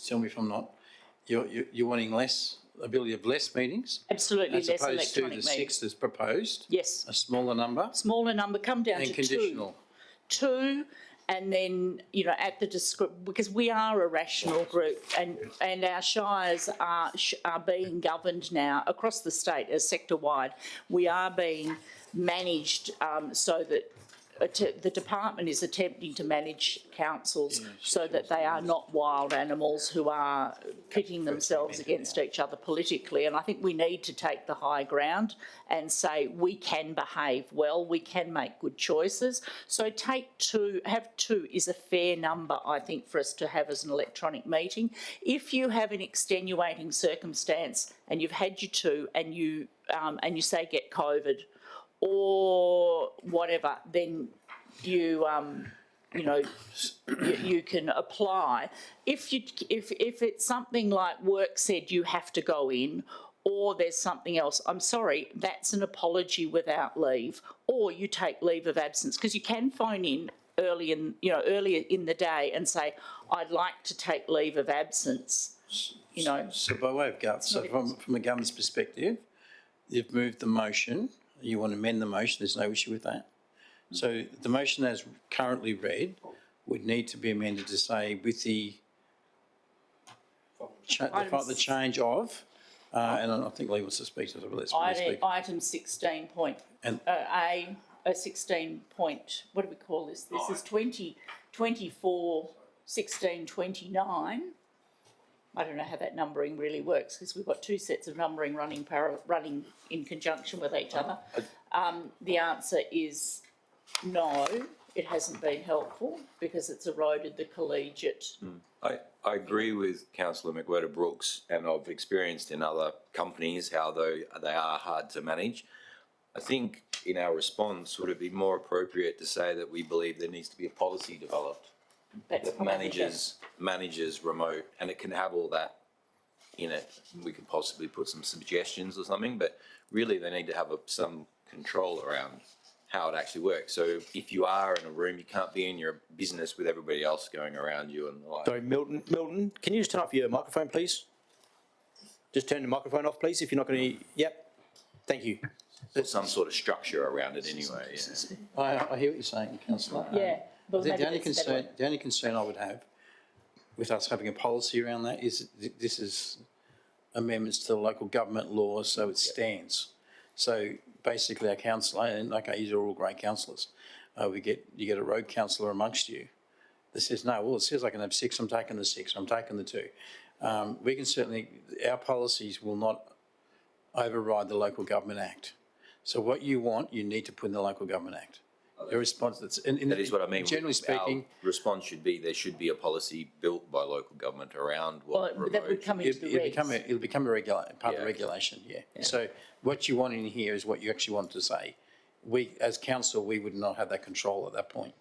tell me if I'm not, you're wanting less ability of less meetings?
Absolutely,
as
less
opposed to the
meetings.
6 that's proposed?
Yes.
A smaller number?
Smaller number, come down
and
to
conditional.
two, and then, you know, at the because we are a rational group and our shires are being governed now across the state as sector-wide. We are being managed so that the department is attempting to manage councils so that they are not wild animals who are pitting themselves against each other politically. And I think we need to take the high ground and say we can behave well, we can make good choices. So have two is a fair number, I think, for us to have as an electronic meeting. If you have an extenuating circumstance and you've had your two and you say get COVID, or whatever, then you can apply. If it's something like work said you have to go in, or there's something else, I'm sorry, that's an apology without leave, or you take leave of absence, because you can phone in earlier in the day and say I'd like to take leave of absence.
So by way of governance, so from a government's perspective, you've moved the motion. You want to amend the motion, there's no issue with that. So the motion as currently read would need to be amended to say with the change of, and I think Lee wants to speak to it, but let's speak.
Item 16 point,
And-
A, 16 point, what do we call this? This is 24, 16, 29. I don't know how that numbering really works because we've got two sets of numbering running in conjunction with each other. The answer is no, it hasn't been helpful because it's eroded the collegiate.
I agree with Councillor McWhirter-Brooks, and I've experienced in other companies how they are hard to manage. I think in our response, would it be more appropriate to say that we believe there needs to be a policy developed that manages remote, and it can have all that in it. We could possibly put some suggestions or something, but really they need to have some control around how it actually works. So if you are in a room, you can't be in your business with everybody else going around you and the like.
Sorry, Milton, can you just turn off your microphone, please? Just turn the microphone off, please, if you're not going to. Yep. Thank you.
There's some sort of structure around it anyway. Yeah.
I hear what you're saying, Councillor.
Yeah.
The only concern I would have with us having a policy around that is this is amendments to the local government laws, so it stands. So basically our councillor, and okay, these are all great councillors, you get a rogue councillor amongst you that says, no, well, it says I can have 6, I'm taking the 6, I'm taking the 2. We can certainly, our policies will not override the Local Government Act. So what you want, you need to put in the Local Government Act. Your response, that
is what I mean.
Generally speaking,
our response should be there should be a policy built by local government around what remote.
That would come into the regs.
It'll become part of regulation, yeah. So what you want in here is what you actually want to say. We, as council, we would not have that control at that point.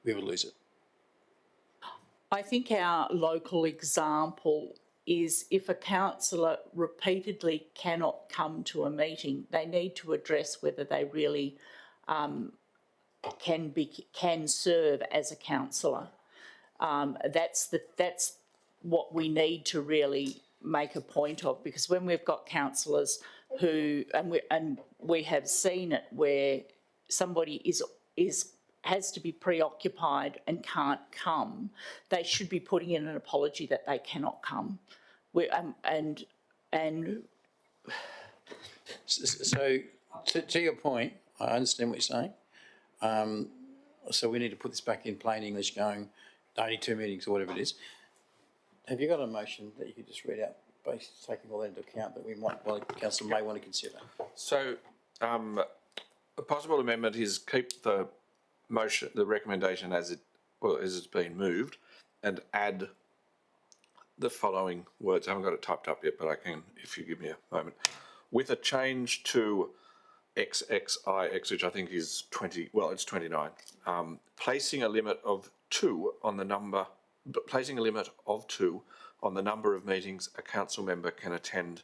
We would lose it.
I think our local example is if a councillor repeatedly cannot come to a meeting, they need to address whether they really can serve as a councillor. That's what we need to really make a point of, because when we've got councillors who and we have seen it where somebody has to be preoccupied and can't come, they should be putting in an apology that they cannot come.
So to your point, I understand what you're saying. So we need to put this back in plain English, going 92 meetings or whatever it is. Have you got a motion that you could just read out, based taking all that into account, that we might, well, council may want to consider?
So, a possible amendment is keep the motion, the recommendation as it's been moved, and add the following words. I haven't got it typed up yet, but I can if you give me a moment. With a change to XXIX, which I think is 20, well, it's 29, placing a limit of 2 on the number, placing a limit of 2 on the number of meetings a council member can attend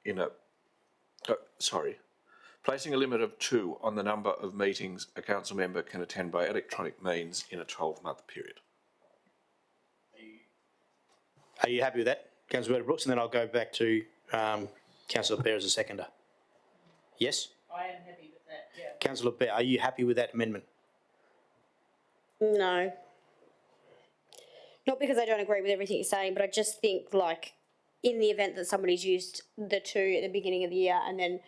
in a, placing a limit of 2 on the number of meetings a council member can attend by electronic means in a 12-month period.
Are you happy with that, Councillor Brooks? And then I'll go back to Councillor Bear as a seconder. Yes?
I am happy with that, yeah.
Councillor Bear, are you happy with that amendment?
No. Not because I don't agree with everything you're saying, but I just think, like, in the event that somebody's used the 2 at the beginning of the year and then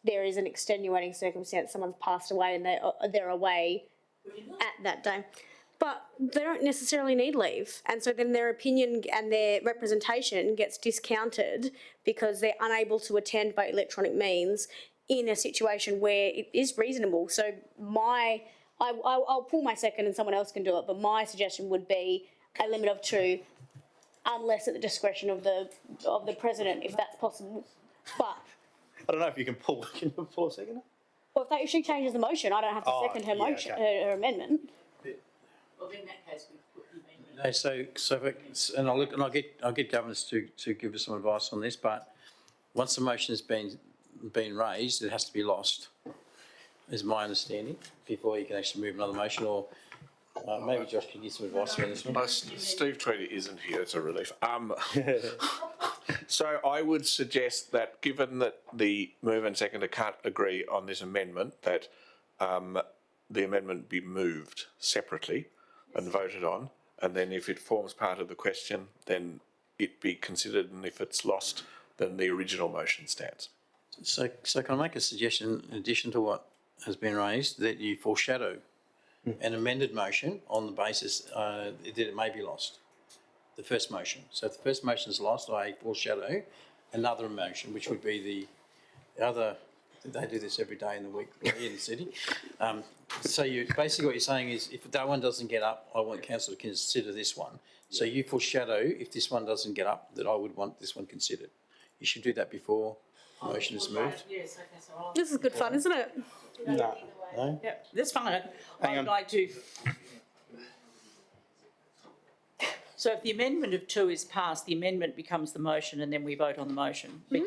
there is an extenuating circumstance, someone's passed away and they're away at that day. But they don't necessarily need leave. And so then their opinion and their representation gets discounted because they're unable to attend by electronic means in a situation where it is reasonable. So I'll pull my second and someone else can do it, but my suggestion would be a limit of 2, unless at the discretion of the president, if that's possible. But
I don't know if you can pull. Can you pull a second?
Well, if she changes the motion, I don't have to second her motion,
okay.
her amendment.
Well, in that case, we've put the amendment.
No, and I'll get governors to give us some advice on this. But once the motion has been raised, it has to be lost, is my understanding, before you can actually move another motion. Or maybe Josh can give some advice on this one.
Steve Tweedy isn't here; it's a relief. So I would suggest that, given that the mover and seconder can't agree on this amendment, that the amendment be moved separately, and voted on, and then if it forms part of the question, then it be considered, and if it's lost, then the original motion stands.
So can I make a suggestion in addition to what has been raised, that you foreshadow an amended motion on the basis that it may be lost, the first motion. So if the first motion is lost, I foreshadow another motion, which would be the other. They do this every day in the week in the city. So you basically what you're saying is, if that one doesn't get up, I want council to consider this one. So you foreshadow, if this one doesn't get up, that I would want this one considered. You should do that before the motion is moved.
Yes, okay, so I'll.
This is good fun, isn't it?
No.
No?
Yep, that's fine.
Hang
I'd
on.
like to. So if the amendment of 2 is passed, the amendment becomes the motion and then we vote on the motion, being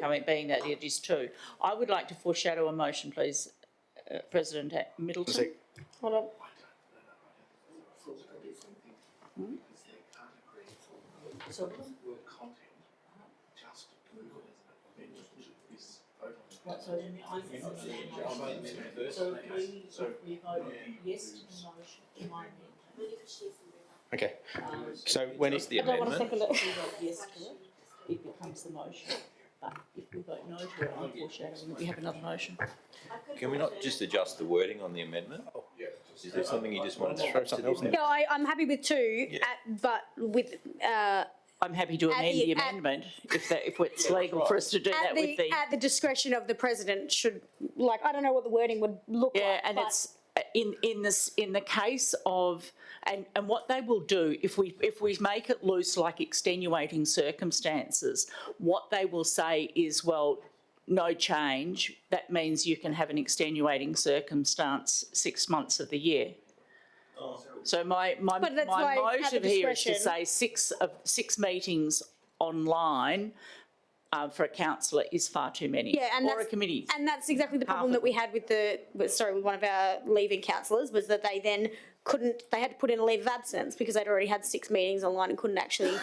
that it is 2. I would like to foreshadow a motion, please, President Middleton.
Hold on.
So, right, so then I think so we vote yes to the motion, to my amendment.
Okay. So when it's
The
I don't want to
amendment,
second it.
If we vote yes to it, it becomes the motion. But if we vote no to it, I'm foreshadowing that we have another motion.
can we not just adjust the wording on the amendment? Is there something you just want to throw something else in?
No, I'm happy with 2, but with
I'm happy to amend the amendment if it's legal for us to do that with the.
at the discretion of the president. Should, like, I don't know what the wording would look like.
Yeah, and
but
it's in the case of and what they will do if we make it loose like extenuating circumstances, what they will say is, well, no change. That means you can have an extenuating circumstance 6 months of the year. So my
But that's why it's at
motive
the
here is to
discretion.
say six meetings online for a councillor is far too many.
Yeah, and
or a
that's,
committee.
and that's exactly the problem that we had with with one of our leaving councillors, was that they then they had to put in a leave of absence because they'd already had 6 meetings online and couldn't actually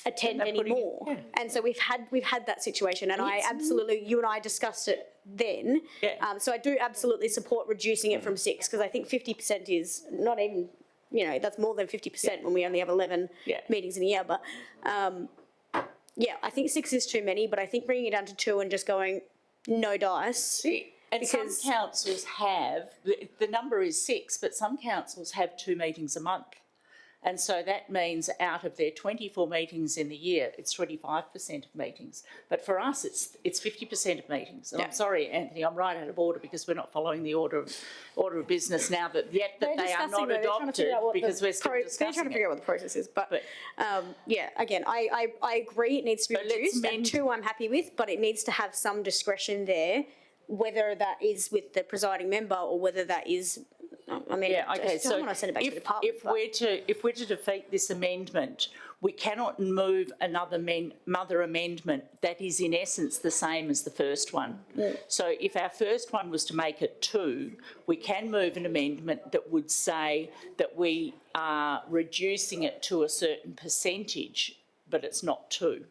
attend
they're putting
anymore. And so we've had that situation, and I absolutely, you and I discussed it then.
Yeah.
So I do absolutely support reducing it from 6, because I think 50% is not even, that's more than 50% when we only have 11 meetings in a year. But yeah, I think 6 is too many, but I think bringing it down to 2 and just going no dice.
And
because
some councils have, the number is 6, but some councils have 2 meetings a month. And so that means out of their 24 meetings in the year, it's 25% of meetings. But for us, it's 50% of meetings. And I'm sorry, Anthony, I'm right out of order because we're not following the order of business now that they are not adopted because we're still discussing
They're trying to figure out what the process is. But yeah, again, I agree it needs to be reduced. And 2 I'm happy with, but it needs to have some discretion there, whether that is with the presiding member or whether that is, I mean,
yeah, okay.
I don't want to send it back to the department.
If we're to defeat this amendment, we cannot move another amendment that is in essence the same as the first one. So if our first one was to make it 2, we can move an amendment that would say that we are reducing it to a certain percentage, but it's not 2.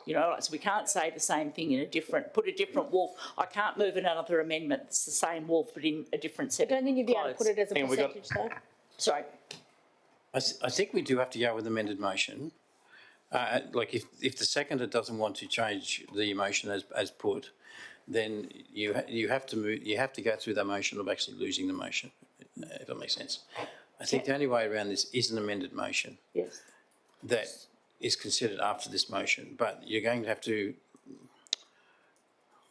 So we can't say the same thing put a different wolf. I can't move another amendment that's the same wolf but in a different set of
I don't think you'd be able to
clothes.
put it as a percentage though.
Sorry.
I think we do have to go with amended motion. Like if the seconder doesn't want to change the motion as put, then you have to move. You have to go through the motion of actually losing the motion. If that makes sense. I think the only way around this is an amended motion.
Yes.
That is considered after this motion, but you're going to have to.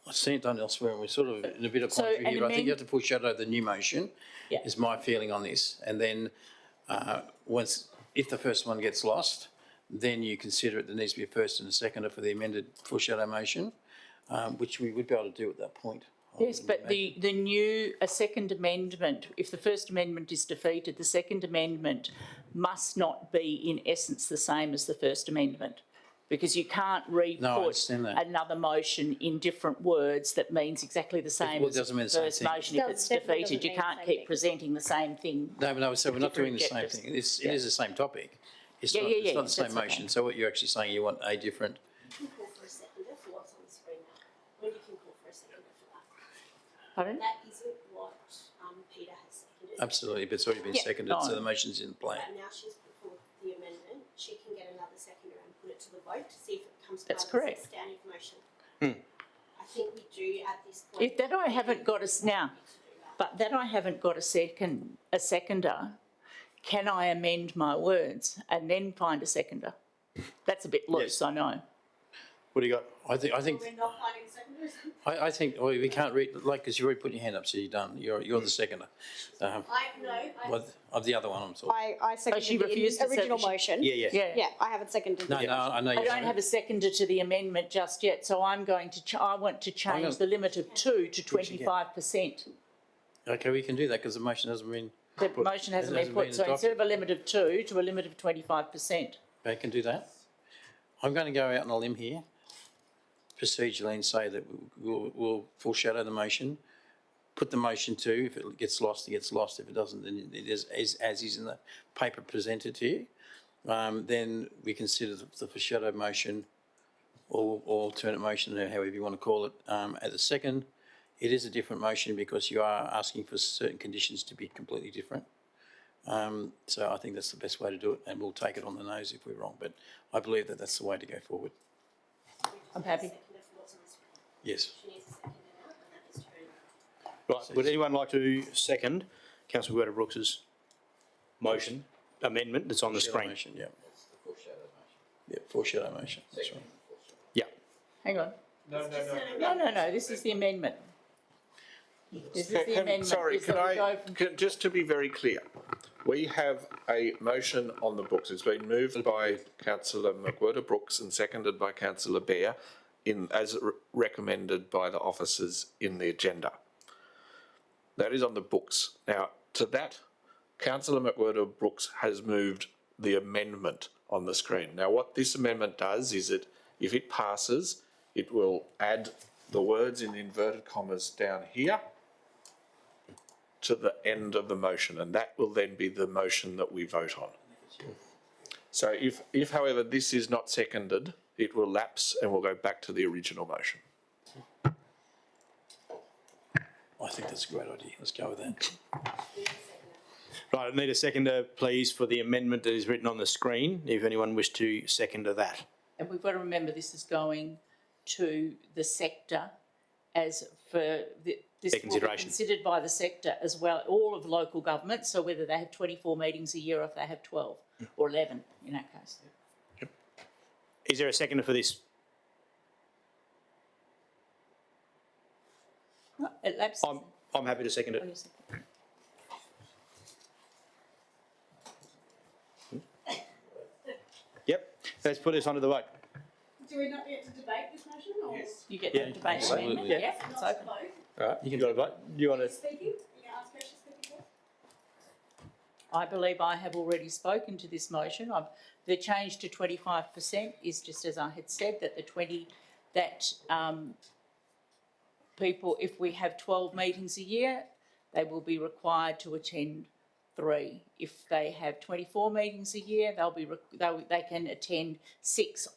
I've seen it done elsewhere, and we're sort of in a bit of conflict here. But I think you have to foreshadow the new motion.
Yeah.
Is my feeling on this, and then if the first one gets lost, then you consider it. There needs to be a first and a seconder for the amended foreshadow motion, which we would be able to do at that point.
Yes, but a second amendment, if the first amendment is defeated, the second amendment must not be in essence the same as the first amendment, because you can't re-put another motion in different words that means exactly the same as the first motion. If it's defeated, you can't keep presenting the same thing.
No, so we're not doing the same thing. It is the same topic. It's not the same motion. So what you're actually saying, you want a different.
You can call for a seconder for what's on the screen now. When you can call for a seconder for that.
Pardon?
That isn't what Peter has seconded.
Absolutely, but it's already been
Yeah.
seconded, so the motion's in play.
And now she's put forward the amendment, she can get another seconder and put it to the vote to see if it becomes part
That's
of the
correct.
standing motion. I think we do at this point.
If that I haven't got us now, but that I haven't got a seconder, can I amend my words and then find a seconder? That's a bit loose, I know.
What do you got?
I think,
We're not finding seconders.
I think, well, we can't read, like, because you've already put your hand up, so you're done. You're the seconder. Of the other one, I'm sorry.
I seconded
she refused
the
to
original
second-
motion.
Yeah.
Yeah, I haven't seconded.
No, I know you
I don't have a seconder to the amendment just yet, so I'm going to, I want to change the limit of 2 to 25%.
Okay, we can do that because the motion hasn't been,
The motion hasn't been put, so instead of a limit of 2 to a limit of 25%.
they can do that. I'm going to go out on a limb here, procedurally, and say that we'll foreshadow the motion, put the motion to, if it gets lost, it gets lost. If it doesn't, then it is as is in the paper presented to you. Then we consider the foreshadowed motion or alternate motion, or however you want to call it, at the second. It is a different motion because you are asking for certain conditions to be completely different. So I think that's the best way to do it, and we'll take it on the nose if we're wrong, but I believe that that's the way to go forward.
I'm happy.
Yes.
Right, would anyone like to second Councillor Roberta Brooks's motion, amendment that's on the screen?
Motion, yeah. Yeah, foreshadow motion, that's right.
Yeah.
Hang on. No, this is the amendment. This is the amendment.
Sorry,
Is that we go from-
just to be very clear, we have a motion on the books. It's been moved by Councillor McWhirter Brooks and seconded by Councillor Bear as recommended by the officers in the agenda. That is on the books. Now, to that, Councillor McWhirter Brooks has moved the amendment on the screen. Now, what this amendment does is if it passes, it will add the words in inverted commas down here to the end of the motion, and that will then be the motion that we vote on. So if however this is not seconded, it will lapse and we'll go back to the original motion.
I think that's a great idea. Let's go with that.
Right, I need a seconder, please, for the amendment that is written on the screen, if anyone wishes to seconder that.
And we've got to remember this is going to the sector as for this will be
consideration.
considered by the sector as well, all of local government, so whether they have 24 meetings a year or if they have 12 or 11 in that case.
Is there a seconder for this?
No, it lapses.
I'm happy to second it. Yep, let's put this onto the vote.
Do we not get to debate this motion, or? Yes.
You get to debate the
absolutely.
amendment,
Yeah.
yeah, it's open.
All right, you got to vote. Do you want to?
Speaking? You can ask questions speaking first?
I believe I have already spoken to this motion. The change to 25% is just as I had said, that people, if we have 12 meetings a year, they will be required to attend 3. If they have 24 meetings a year, they can attend 6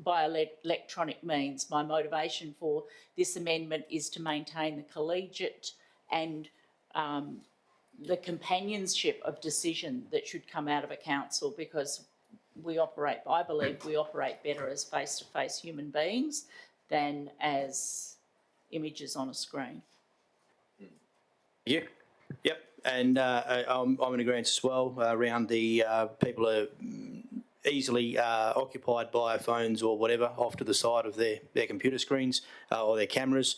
by electronic means. My motivation for this amendment is to maintain the collegiate and the companionship of decision that should come out of a council, because I believe we operate better as face-to-face human beings than as images on a screen.
Yeah. Yep. And I'm in agreement as well around the people are easily occupied by phones or whatever off to the side of their computer screens or their cameras,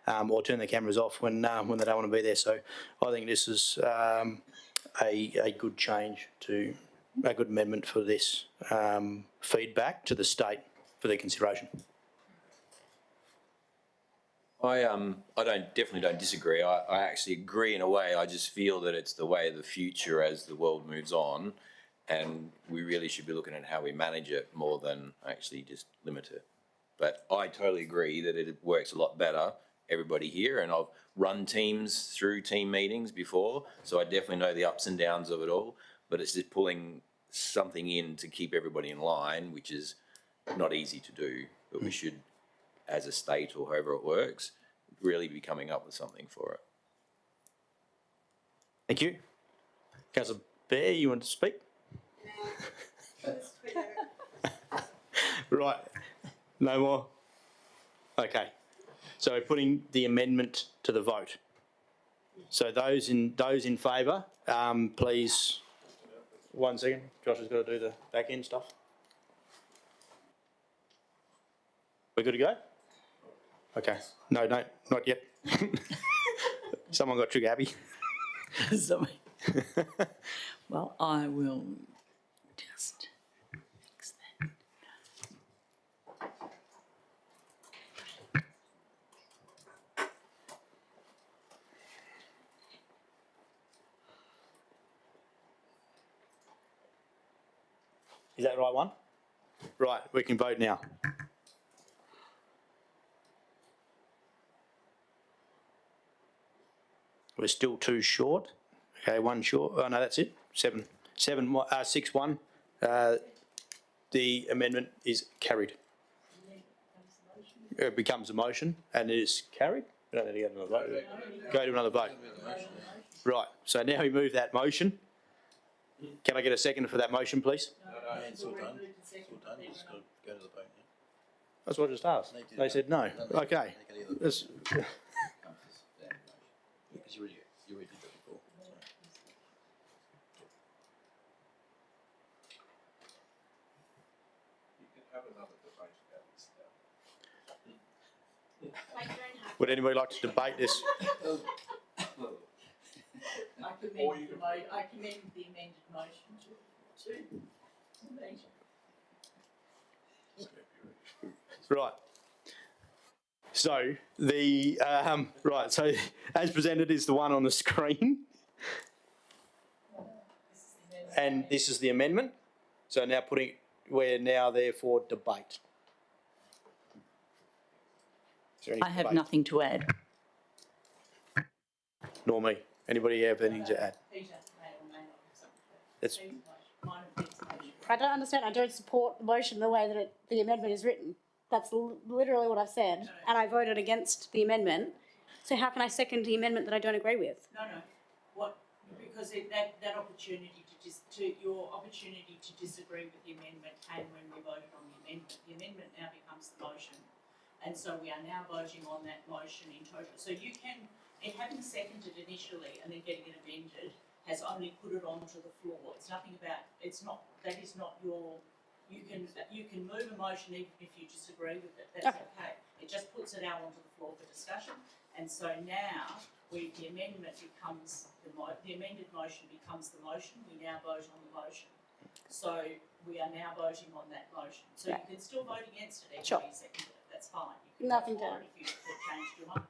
or turn their cameras off when they don't want to be there. So I think this is a good change to a good amendment for this feedback to the state for their consideration.
I definitely don't disagree. I actually agree in a way. I just feel that it's the way of the future as the world moves on, and we really should be looking at how we manage it more than actually just limit it. But I totally agree that it works a lot better, everybody here, and I've run teams through team meetings before, so I definitely know the ups and downs of it all, but it's just pulling something in to keep everybody in line, which is not easy to do, but we should, as a state or however it works, really be coming up with something for it.
Thank you. Councillor Bear, you want to speak? Right. No more? Okay. So we're putting the amendment to the vote. So those in favour, please, 1 second. Josh has got to do the back end stuff. We're good to go? Okay. No, not yet. Someone got trigger happy.
Sorry. Well, I will just fix that.
Is that the right one? Right, we can vote now. We're still 2 short. Okay, 1 short. Oh no, that's it. 6-1. The amendment is carried. It becomes a motion and it is carried. We don't need to go to another vote. Go to another vote. Right. So now we move that motion. Can I get a second for that motion, please?
No, it's all done. It's all done. You just got to go to the vote now.
That's what I just asked. They said no. Okay.
Because you already did that before.
You can have another debate about this now.
Would anybody like to debate this?
I commend the amended motion to the meeting.
Right. So the right. So as presented is the one on the screen, and this is the amendment. So now we're now there for debate. Is there any
I have
debate?
nothing to add.
Nor me. Anybody have anything to add? It's
I don't understand. I don't support the motion the way that the amendment is written. That's literally what I've said, and I voted against the amendment. So how can I second the amendment that I don't agree with?
No. What? Because that opportunity your opportunity to disagree with the amendment came when we voted on the amendment. The amendment now becomes the motion, and so we are now voting on that motion in total. So you can, it having seconded initially and then getting it amended, has only put it onto the floor. It's nothing about. That is not your. You can move a motion even if you disagree with it. That's okay. It just puts it out onto the floor for discussion. And so now the amendment becomes the amended motion becomes the motion. We now vote on the motion. So we are now voting on that motion. So you can still vote against it even though you seconded it. That's fine. You can
Nothing
vote
to.
if you changed your mind.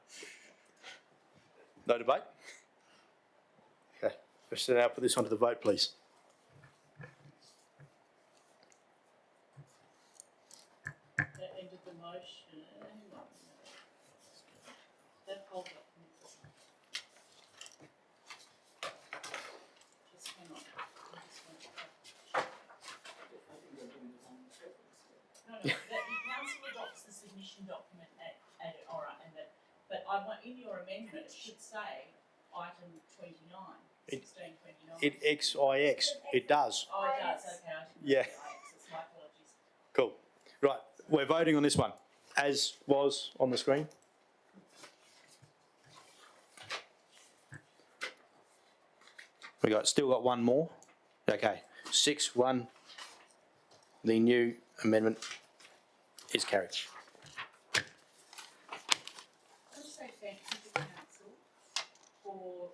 no debate. Okay. Let's now put this onto the vote, please.
That ended the motion. That whole document. Just hang on. No, the council adopts the submission document but I want in your amendment it should say item 29, 1629.
It XIX. It does.
Oh, it does. Okay.
Yeah.
It's my apologies.
Cool. Right. We're voting on this one, as was on the screen. Still got one more. Okay. 6-1. The new amendment is carried.
I just say thank you to council for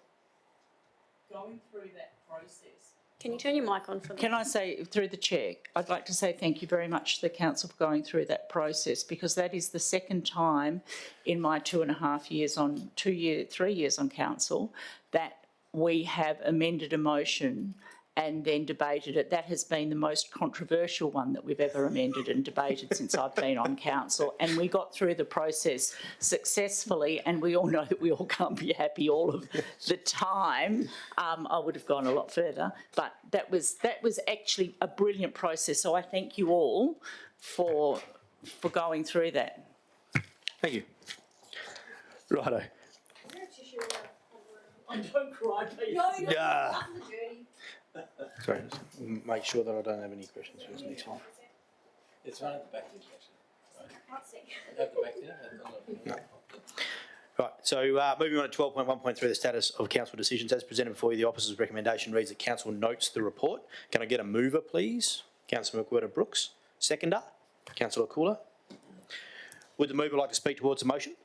going through that process.
Can you turn your mic on for me?
Can I say, through the chair, I'd like to say thank you very much to the council for going through that process, because that is the second time in my 3 years on council that we have amended a motion and then debated it. That has been the most controversial one that we've ever amended and debated since I've been on council. And we got through the process successfully, and we all know that we all can't be happy all of the time. I would have gone a lot further, but that was actually a brilliant process. So I thank you all for going through that.
Thank you. Righto.
Don't cry, please.
Yeah. Sorry, just make sure that I don't have any questions for this next one.
It's right at the back there, actually. At the back there?
Right, so moving on to 12.1.3, the status of council decisions as presented before you. The officer's recommendation reads that council notes the report. Can I get a mover, please? Councillor McWhirter-Brooks. Seconder, Councillor Cooler. Would the mover like to speak towards the motion?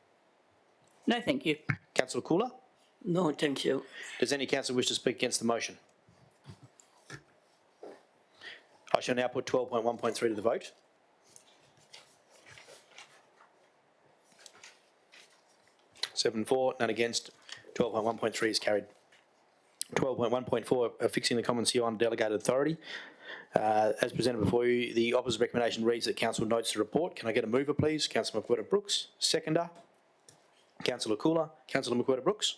No, thank you.
Councillor Cooler.
No, thank you.
Does any councillor wish to speak against the motion? I shall now put 12.1.3 to the vote. Seven for, none against. 12.1.3 is carried. 12.1.4, affixing the common seal on delegated authority. As presented before you, the opposite recommendation reads that council notes the report. Can I get a mover, please? Councillor McWhirter-Brooks. Seconder, Councillor Cooler. Councillor McWhirter-Brooks.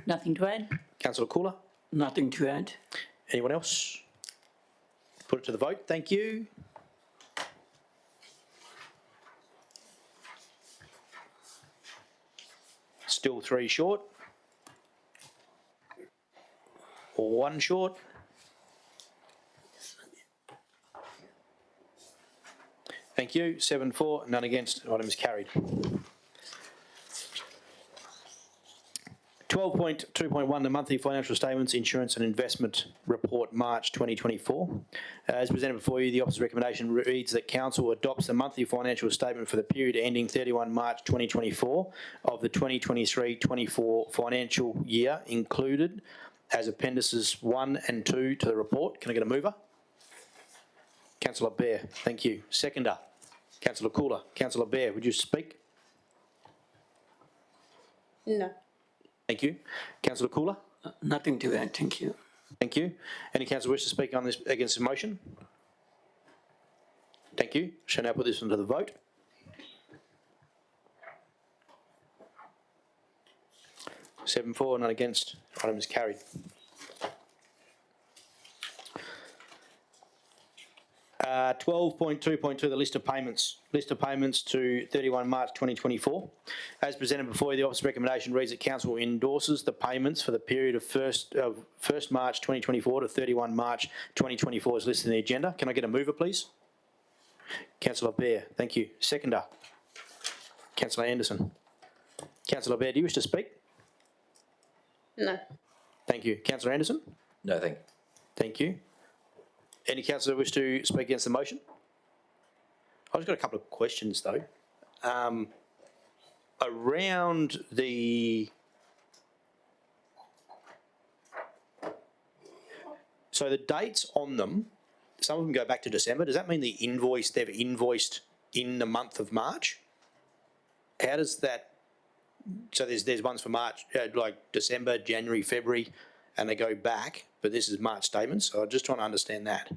Nothing to add.
Councillor Cooler.
Nothing to add.
Anyone else? Put it to the vote. Thank you. Still 3 short. Or 1 short. Thank you. 7 for, none against. Item is carried. 12.2.1, the monthly financial statements, insurance and investment report, March 2024. As presented before you, the officer's recommendation reads that council adopts the monthly financial statement for the period ending 31 March 2024 of the 2023-24 financial year, included as appendices 1 and 2 to the report. Can I get a mover? Councillor Bear, thank you. Seconder, Councillor Cooler. Councillor Bear, would you speak?
No.
Thank you. Councillor Cooler?
Nothing to add, thank you.
Thank you. Any councillor wish to speak on this against the motion? Thank you. Shall now put this one to the vote. Seven for, none against. Item is carried. Uh, 12.2.2, the list of payments. List of payments to 31 March 2024. As presented before you, the officer's recommendation reads that council endorses the payments for the period of 1st March 2024 to 31 March 2024 as listed in the agenda. Can I get a mover, please? Councillor Bear, thank you. Seconder, Councillor Anderson. Councillor Bear, do you wish to speak?
No.
Thank you. Councillor Anderson?
No, thank you.
Thank you. Any councillor wish to speak against the motion? I've just got a couple of questions though. Around the... So the dates on them, some of them go back to December. Does that mean they've invoiced in the month of March? How does that... So there's ones for March, like December, January, February, and they go back, but this is March statements, so I'm just trying to understand that.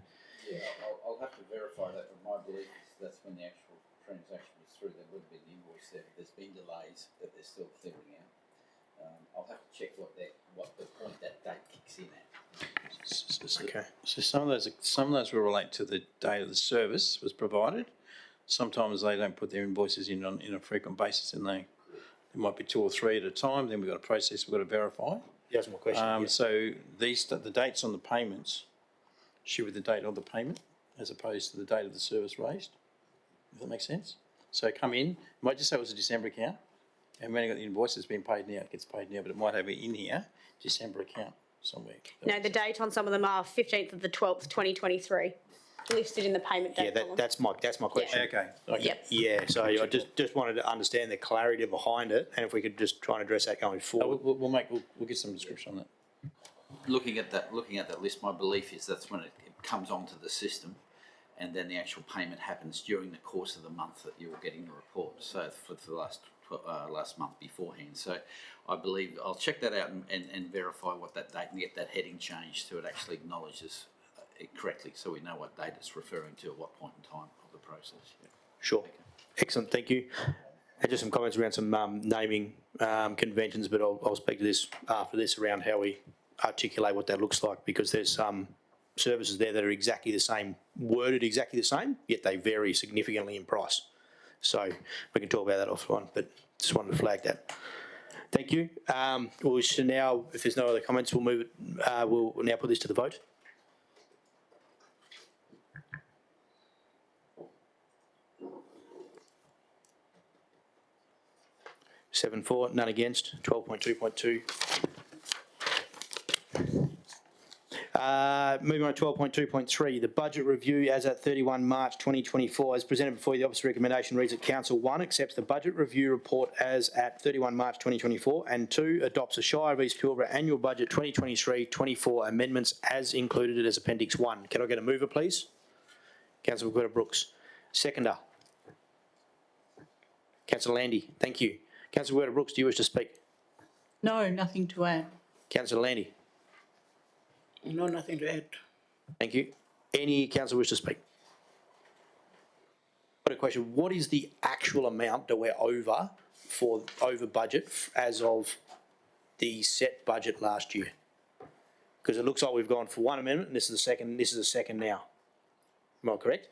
Yeah, I'll have to verify that, but my belief is that's when the actual transaction was through. There would have been an invoice there, but there's been delays that they're still clearing out. I'll have to check what the point that date kicks in at.
Okay.
So some of those will relate to the date of the service was provided. Sometimes they don't put their invoices in on a frequent basis, and there might be 2 or 3 at a time. Then we've got a process we've got to verify.
That's my question. Yeah.
So the dates on the payments should be the date of the payment as opposed to the date of the service raised. Does that make sense? So come in, might just say it was a December account, and when you got the invoice that's been paid now, it gets paid now, but it might have it in here, December account somewhere.
No, the date on some of them are 15th of the 12th, 2023, listed in the payment date column.
That's my question.
Okay.
Yep.
Yeah, so I just wanted to understand the clarity behind it, and if we could just try and address that going forward.
We'll get some description on that.
Looking at that list, my belief is that's when it comes onto the system, and then the actual payment happens during the course of the month that you're getting the report. So for the last month beforehand. So I believe I'll check that out and verify what that date and get that heading changed so it actually acknowledges it correctly, so we know what date it's referring to at what point in time of the process. Yeah.
Sure. Okay. Excellent, thank you. And just some comments around some naming conventions, but I'll speak to this after this around how we articulate what that looks like, because there's some services there that are exactly the same, worded exactly the same, yet they vary significantly in price. So we can talk about that offline, but just wanted to flag that. Thank you. We should now, if there's no other comments, we'll move it. We'll now put this to the vote. Seven for, none against. 12.2.2. Moving on to 12.2.3, the budget review as at 31 March 2024, as presented before you, the opposite recommendation reads that Council 1 accepts the budget review report as at 31 March 2024 and 2 adopts the Shire of East Pilbara annual budget 2023-24 amendments as included as Appendix 1. Can I get a mover, please? Councillor Brooks. Seconder. Councillor Landy. Thank you. Councillor Brooks, do you wish to speak?
No, nothing to add.
Councillor Landy.
No, nothing to add.
Thank you. Any councillor wish to speak? Got a question. What is the actual amount that we're over budget as of the set budget last year? Because it looks like we've gone for one amendment and this is the second. This is the second now. Am I correct?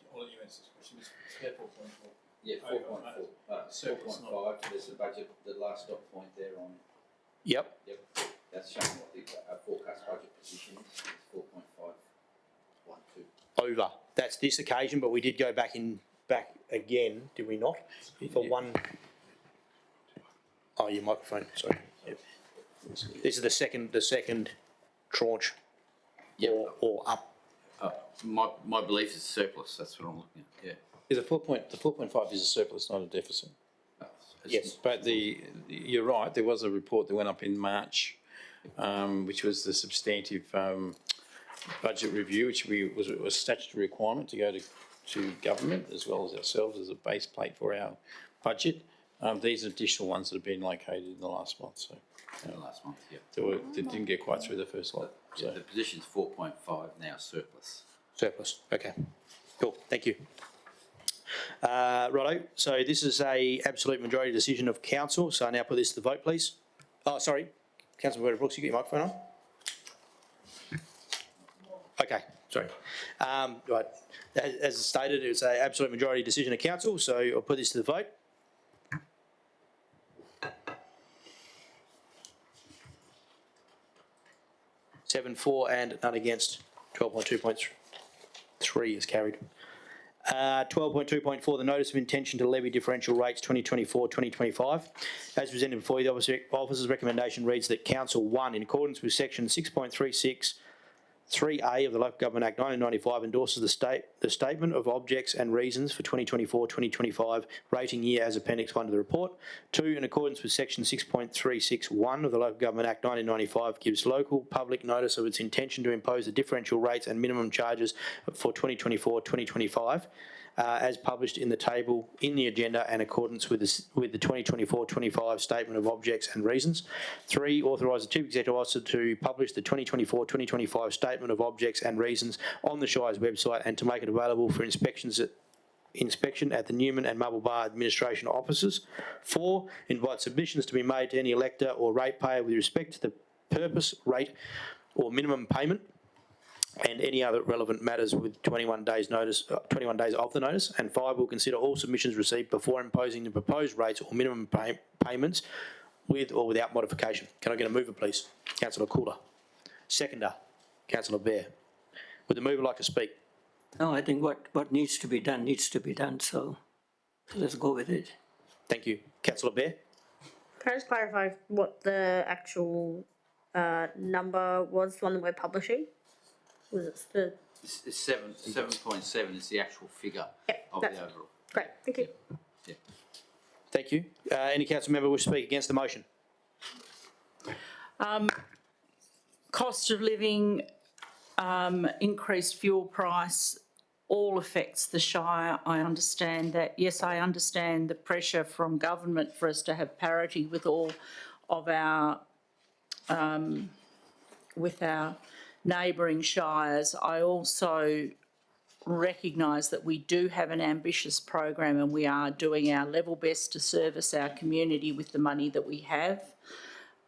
Yeah, 4.4. 4.5. There's the budget, the last dot point there on.
Yep.
Yep. That's showing what the forecast budget position is. It's 4.512.
Over. That's this occasion, but we did go back again, did we not? For one. Oh, your microphone. Sorry. Yep. This is the second tranche.
Yep.
Or up.
My belief is surplus. That's what I'm looking at. Yeah.
Is the 4.5 is a surplus, not a deficit.
Yes.
But you're right, there was a report that went up in March, which was the substantive budget review, which was a statutory requirement to go to government as well as ourselves as a base plate for our budget. These are additional ones that have been located in the last month. So
last month, yeah.
They didn't get quite through the first lot. So.
Yeah, the position's 4.5 now surplus.
Surplus. Okay. Cool. Thank you. Righto. So this is a absolute majority decision of council. So I now put this to the vote, please. Oh, sorry. Councillor Brooks, you get your microphone on? Okay. Sorry. Right. As stated, it's an absolute majority decision of council. So I'll put this to the vote. Seven for and none against. 12.2.3 is carried. 12.2.4, the notice of intention to levy differential rates 2024-2025. As presented before you, the officer's recommendation reads that Council 1, in accordance with section 6.36 3A of the Local Government Act 1995, endorses the statement of objects and reasons for 2024-2025 rating year as Appendix 1 to the report. 2, in accordance with section 6.361 of the Local Government Act 1995, gives local public notice of its intention to impose the differential rates and minimum charges for 2024-2025 as published in the table in the agenda and in accordance with the 2024-25 statement of objects and reasons. 3, authorise the Chief Executive Officer to publish the 2024-2025 statement of objects and reasons on the Shire's website and to make it available for inspection at the Newman and Marble Bar administration offices. 4, invite submissions to be made to any elector or ratepayer with respect to the purpose, rate or minimum payment and any other relevant matters with 21 days notice, 21 days of the notice. And 5, will consider all submissions received before imposing the proposed rates or minimum payments with or without modification. Can I get a mover, please? Councillor Cooler. Seconder, Councillor Bear. Would the mover like to speak?
No, I think what needs to be done, so let's go with it.
Thank you. Councillor Bear?
Can I just clarify what the actual number was, the one that we're publishing? Was it the...
It's 7.7 is the actual figure of the overall.
Great, thank you.
Yeah.
Thank you. Any council member wish to speak against the motion?
Cost of living, increased fuel price, all affects the Shire. I understand that. Yes, I understand the pressure from government for us to have parity with all of our neighbouring shires. I also recognise that we do have an ambitious program and we are doing our level best to service our community with the money that we have.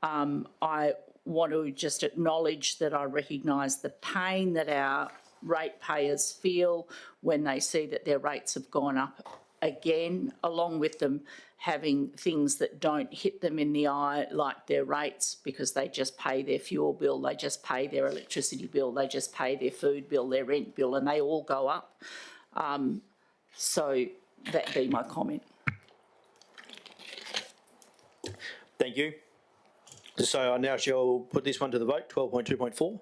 I want to just acknowledge that I recognise the pain that our ratepayers feel when they see that their rates have gone up again, along with them having things that don't hit them in the eye, like their rates, because they just pay their fuel bill, they just pay their electricity bill, they just pay their food bill, their rent bill, and they all go up. So that'd be my comment.
Thank you. So I now shall put this one to the vote, 12.2.4.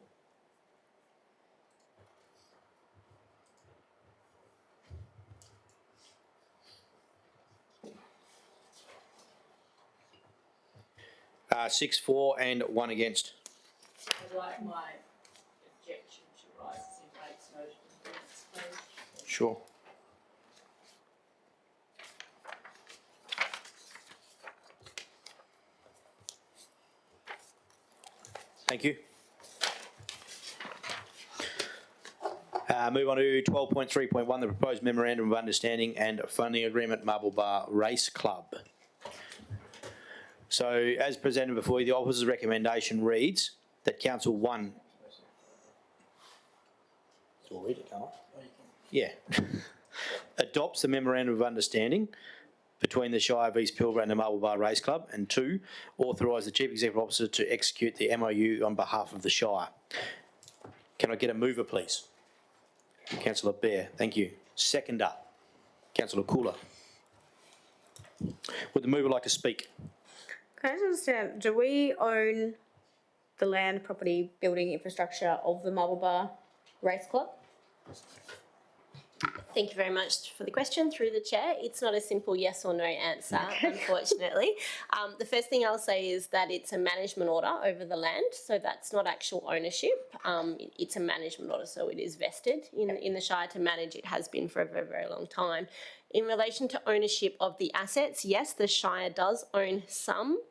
Six for and 1 against.
I'd like my objection to rises in rates noted in minutes, please.
Sure. Thank you. Move on to 12.3.1, the proposed memorandum of understanding and funding agreement, Marble Bar Race Club. So, as presented before you, the officer's recommendation reads that Council 1... We'll read it, can't I? Yeah. Adopts the memorandum of understanding between the Shire of East Pilbara and the Marble Bar Race Club, and 2, authorise the Chief Executive Officer to execute the MOU on behalf of the Shire. Can I get a mover, please? Councillor Bear, thank you. Seconder, Councillor Cooler. Would the mover like to speak?
Can I just understand, do we own the land, property, building, infrastructure of the Marble Bar Race Club?
Thank you very much for the question through the chair. It's not a simple yes or no answer, unfortunately. The first thing I'll say is that it's a management order over the land, so that's not actual ownership. It's a management order, so it is vested in the Shire to manage. It has been for a very, very long time. In relation to ownership of the assets, yes, the Shire does own some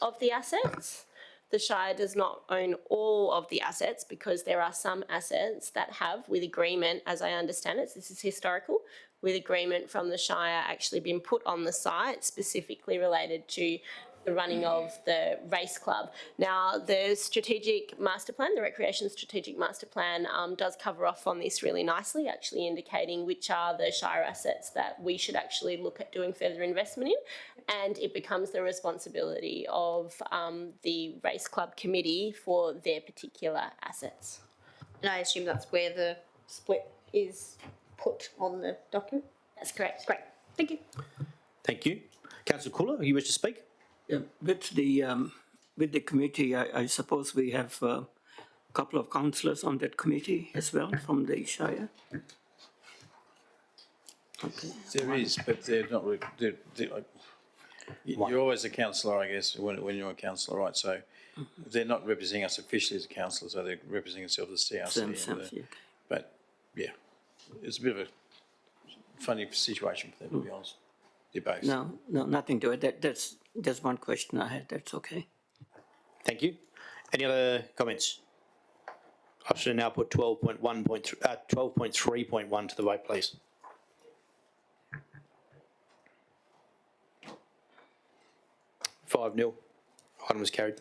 of the assets. The Shire does not own all of the assets because there are some assets that have, with agreement, as I understand it, so this is historical, with agreement from the Shire actually been put on the site specifically related to the running of the race club. Now, the strategic master plan, the recreation strategic master plan, does cover off on this really nicely, actually indicating which are the Shire assets that we should actually look at doing further investment in, and it becomes the responsibility of the race club committee for their particular assets.
And I assume that's where the split is put on the document?
That's correct.
Great, thank you.
Thank you. Councillor Cooler, you wish to speak?
Yeah, with the committee, I suppose we have a couple of councillors on that committee as well from the Shire. Okay.
There is, but they're not. You're always a councillor, I guess, when you're a councillor, right? So they're not representing us officially as a councillor, so they're representing themselves as CRC. But yeah, it's a bit of a funny situation for them, to be honest. They're both.
No, nothing to it. That's just one question I had. That's okay.
Thank you. Any other comments? I should now put 12.3.1 to the vote, please. Five 0. Item was carried.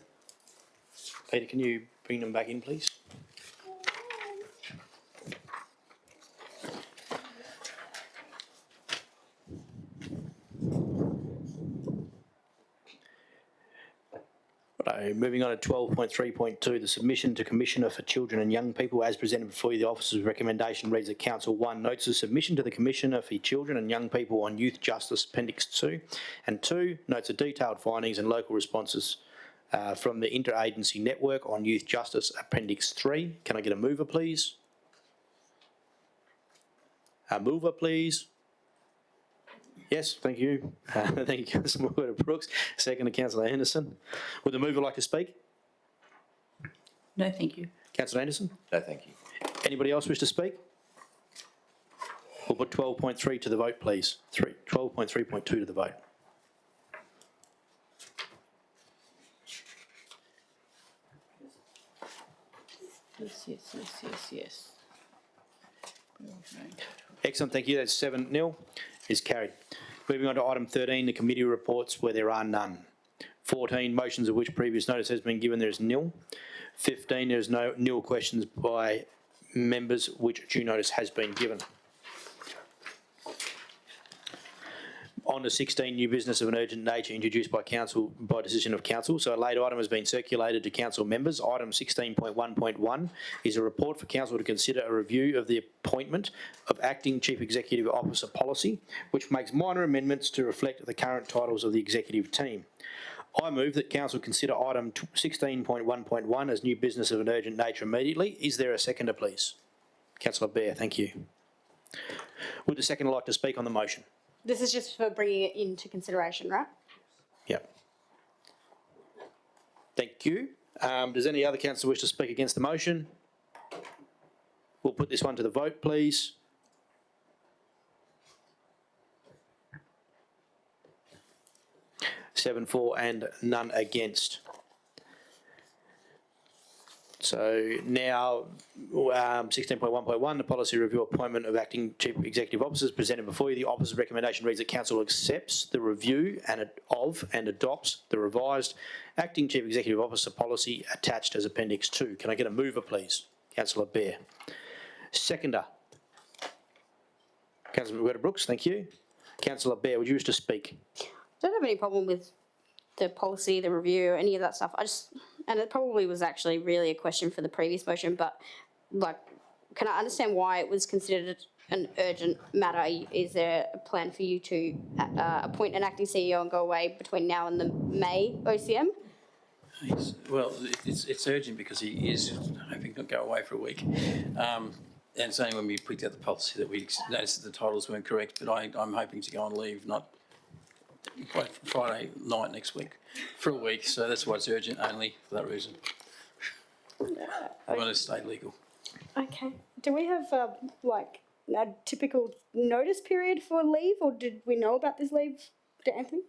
Peter, can you bring them back in, please? Right, moving on to 12.3.2, the submission to Commissioner for Children and Young People as presented before you. The officer's recommendation reads that Council 1 notes the submission to the Commissioner for Children and Young People on Youth Justice Appendix 2, and 2 notes the detailed findings and local responses from the Interagency Network on Youth Justice Appendix 3. Can I get a mover, please? A mover, please. Yes, thank you. Thank you, Councillor Brooks. Second to Councillor Anderson. Would the mover like to speak?
No, thank you.
Councillor Anderson?
No, thank you.
Anybody else wish to speak? We'll put 12.3 to the vote, please. 12.3.2 to the vote.
Yes.
Excellent, thank you. That's 7-0. Is carried. Moving on to item 13, the committee reports where there are none. 14, motions of which previous notice has been given, there is nil. 15, there is no nil questions by members which due notice has been given. On to 16, new business of an urgent nature introduced by council by decision of council. So a late item has been circulated to council members. Item 16.1.1 is a report for council to consider a review of the appointment of acting chief executive officer policy, which makes minor amendments to reflect the current titles of the executive team. I move that council consider item 16.1.1 as new business of an urgent nature immediately. Is there a seconder, please? Councillor Bear, thank you. Would the seconder like to speak on the motion?
This is just for bringing it into consideration, right?
Yep. Thank you. Does any other councillor wish to speak against the motion? We'll put this one to the vote, please. Seven for and none against. So now, 16.1.1, the policy review appointment of acting chief executive officers presented before you. The officer's recommendation reads that council accepts the review and adopts the revised acting chief executive officer policy attached as Appendix 2. Can I get a mover, please? Councillor Bear. Seconder. Councillor McWhirter-Brooks, thank you. Councillor Bear, would you wish to speak?
Don't have any problem with the policy, the review, any of that stuff. And it probably was actually really a question for the previous motion, but like, can I understand why it was considered an urgent matter? Is there a plan for you to appoint an acting CEO and go away between now and the May OCM?
Well, it's urgent because he is hoping to go away for a week. And it's only when we picked out the policy that we noticed that the titles weren't correct, but I'm hoping to go on leave, not by Friday night next week, for a week. So that's why it's urgent only, for that reason. I want to stay legal.
Okay. Do we have a typical notice period for leave, or did we know about this leave to Anthony?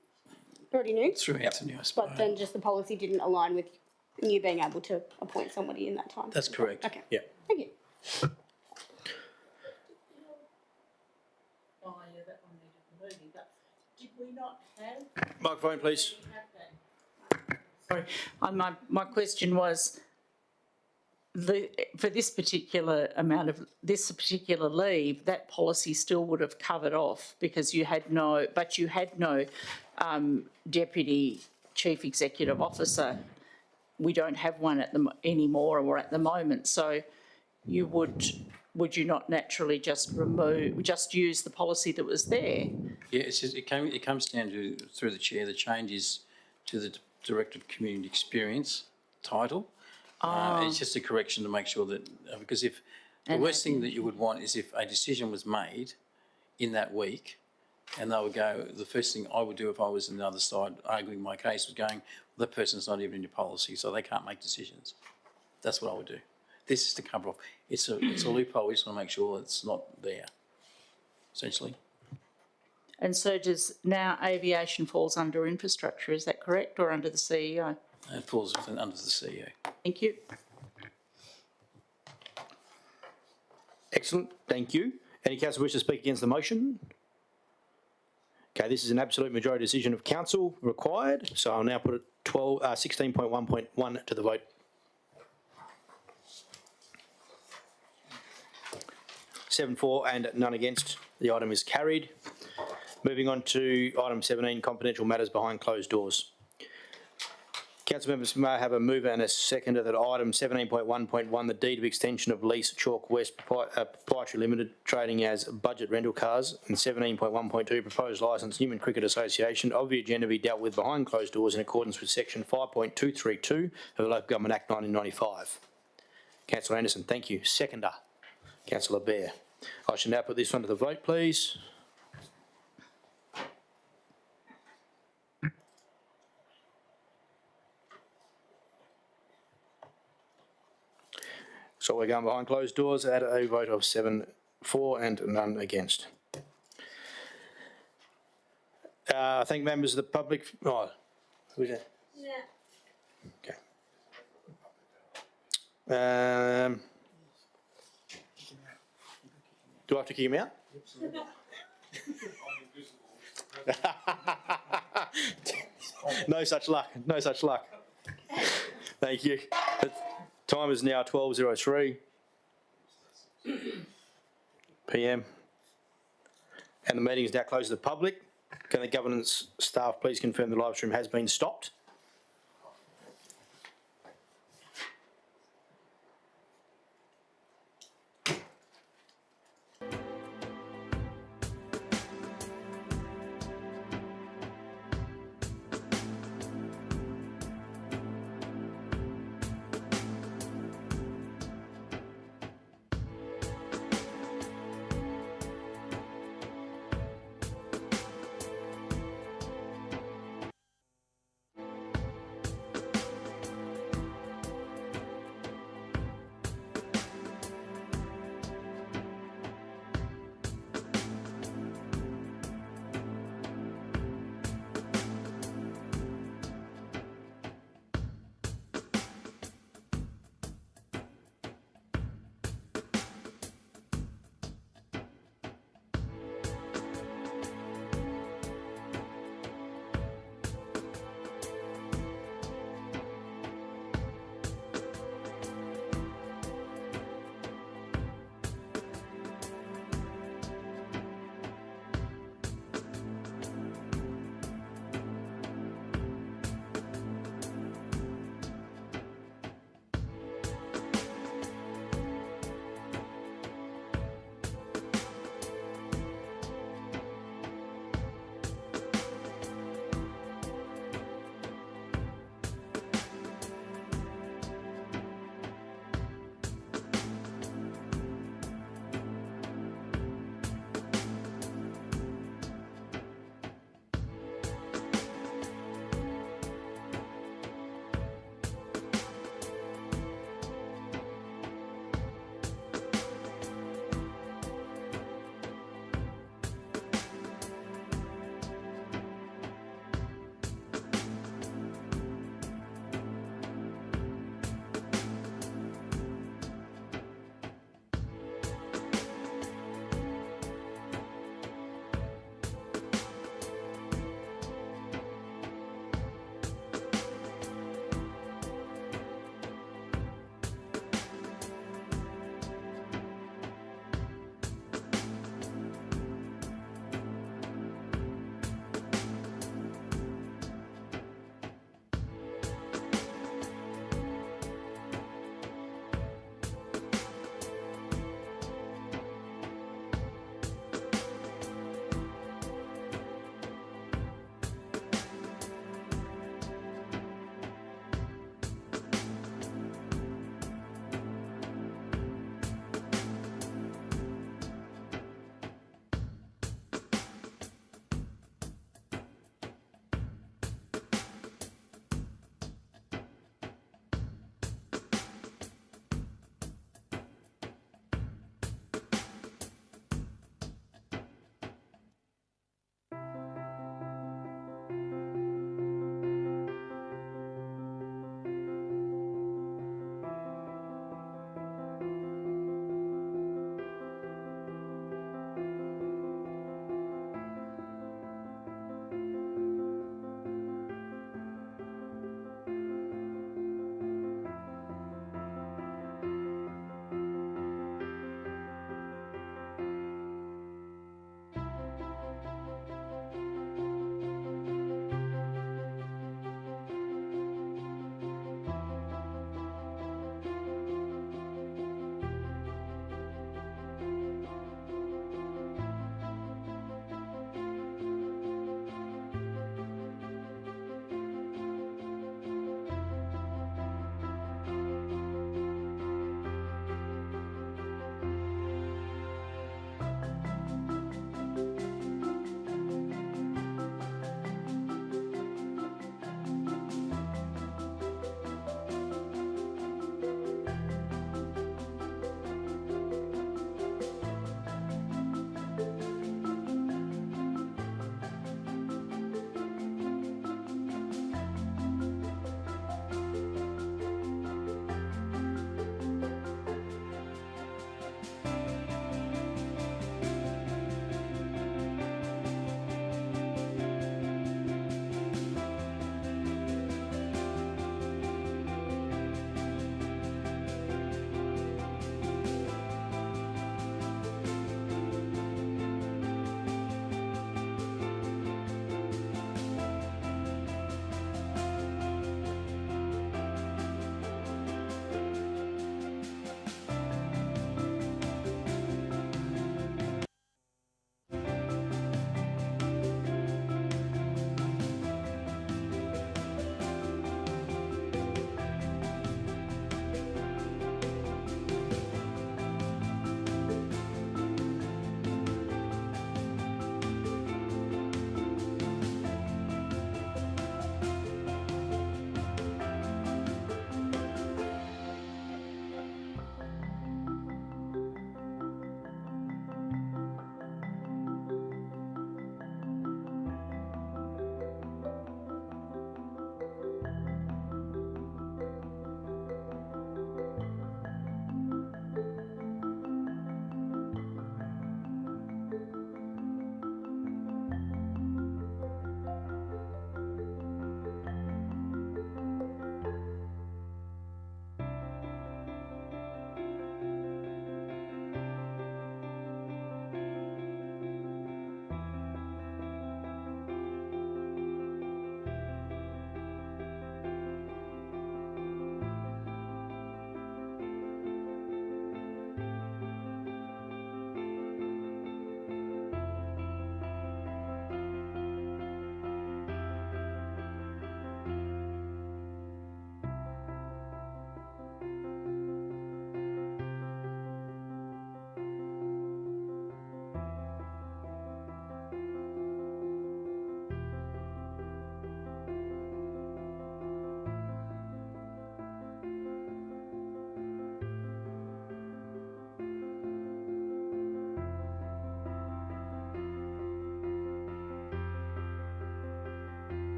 Already knew?
Through Anthony, I suppose.
But then just the policy didn't align with you being able to appoint somebody in that time?
That's correct.
Okay.
Yeah.
Thank you.
Did we not have?
Microphone, please.
Sorry, my question was, for this particular amount of, this particular leave, that policy still would have covered off because you had no deputy chief executive officer. We don't have one anymore or at the moment, so you would you not naturally just use the policy that was there?
Yeah, it's just, it comes down to, through the chair, the changes to the Director of Community Experience title. It's just a correction to make sure that, because if, the worst thing that you would want is if a decision was made in that week and they would go, the first thing I would do if I was on the other side arguing my case was going, well, that person's not even in your policy, so they can't make decisions. That's what I would do. This is to cover off. It's a loophole. We just want to make sure it's not there, essentially.
And so does now aviation falls under infrastructure, is that correct, or under the CEO?
It falls under the CEO.
Thank you.
Excellent, thank you. Any councillor wish to speak against the motion? Okay, this is an absolute majority decision of council required, so I'll now put it 16.1.1 to the vote. Seven for and none against. The item is carried. Moving on to item 17, confidential matters behind closed doors. Council members may have a mover and a seconder that item 17.1.1, the deed of extension of lease Chalk West Proprietary Limited, trading as Budget Rental Cars, and 17.1.2, proposed licence Newman Cricket Association of the agenda be dealt with behind closed doors in accordance with section 5.232 of the Local Government Act 1995. Councillor Anderson, thank you. Seconder, Councillor Bear. I shall now put this one to the vote, please. So we're going behind closed doors at a vote of 7 for and none against. I thank members of the public. Oh, who's that?
Yeah.
Okay. Do I have to kick him out? No such luck. No such luck. Thank you. The time is now 12:03 p.m. and the meeting is now closed to the public. Can the governance staff please confirm the live stream has been stopped?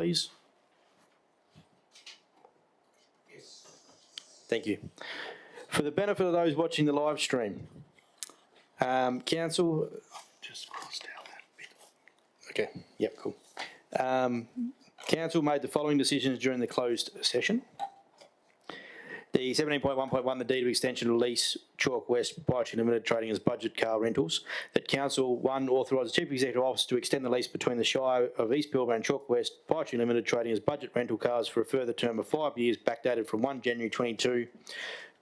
please. Thank you. For the benefit of those watching the live stream, council. Just crossed out that bit. Okay. Yep. Cool. Council made the following decisions during the closed session. The 17.1.1, the deed of extension of lease, Chalk West Proprietary Limited, trading as Budget Car Rentals, that Council 1 authorise the Chief Executive Officer to extend the lease between the Shire of East Pilbara and Chalk West Proprietary Limited, trading as Budget Rental Cars for a further term of 5 years, backdated from 1 January 22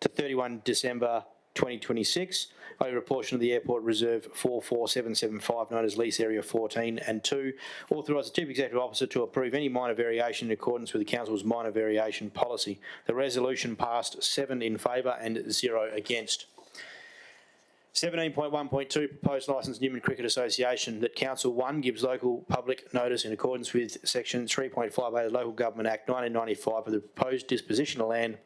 to 31 December 2026, over a portion of the Airport Reserve 44775, known as Lease Area 14, and 2, authorise the Chief Executive Officer to approve any minor variation in accordance with the Council's minor variation policy. The resolution passed 7 in favour and 0 against. 17.1.2, proposed licence Newman Cricket Association, that Council 1 gives local public notice in accordance with Section 3.58 of the Local Government Act 1995 of the proposed disposition of land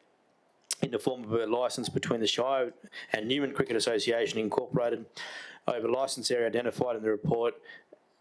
in the form of a licence between the Shire and Newman Cricket Association Incorporated over licence area identified in the report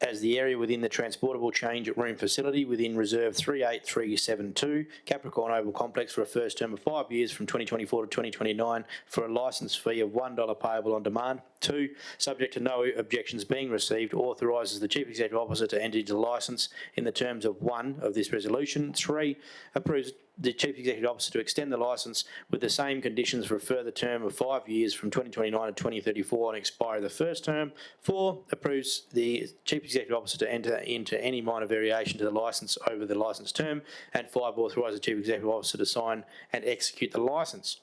as the area within the transportable change room facility within Reserve 38372, Capricorn Oval Complex, for a first term of 5 years from 2024 to 2029 for a licence fee of $1 payable on demand. 2, subject to no objections being received, authorises the Chief Executive Officer to enter into the licence in the terms of 1 of this resolution. 3, approves the Chief Executive Officer to extend the licence with the same conditions for a further term of 5 years from 2029 to 2034 on expiry of the first term. 4, approves the Chief Executive Officer to enter into any minor variation to the licence over the licence term. And 5, authorises the Chief Executive Officer to sign and execute the licence.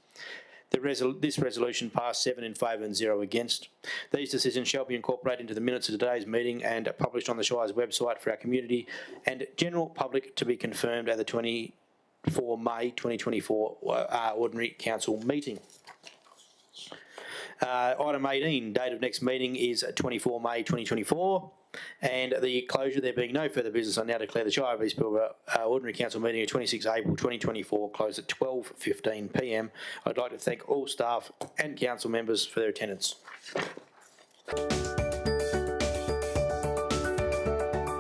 This resolution passed 7 in favour and 0 against. These decisions shall be incorporated into the minutes of today's meeting and published on the Shire's website for our community and general public to be confirmed at the 24 May 2024 Ordinary Council meeting. Item 18, date of next meeting is 24 May 2024. And the closure, there being no further business, I now declare the Shire of East Pilbara Ordinary Council meeting of 26 April 2024 closed at 12:15 p.m. I'd like to thank all staff and council members for their attendance.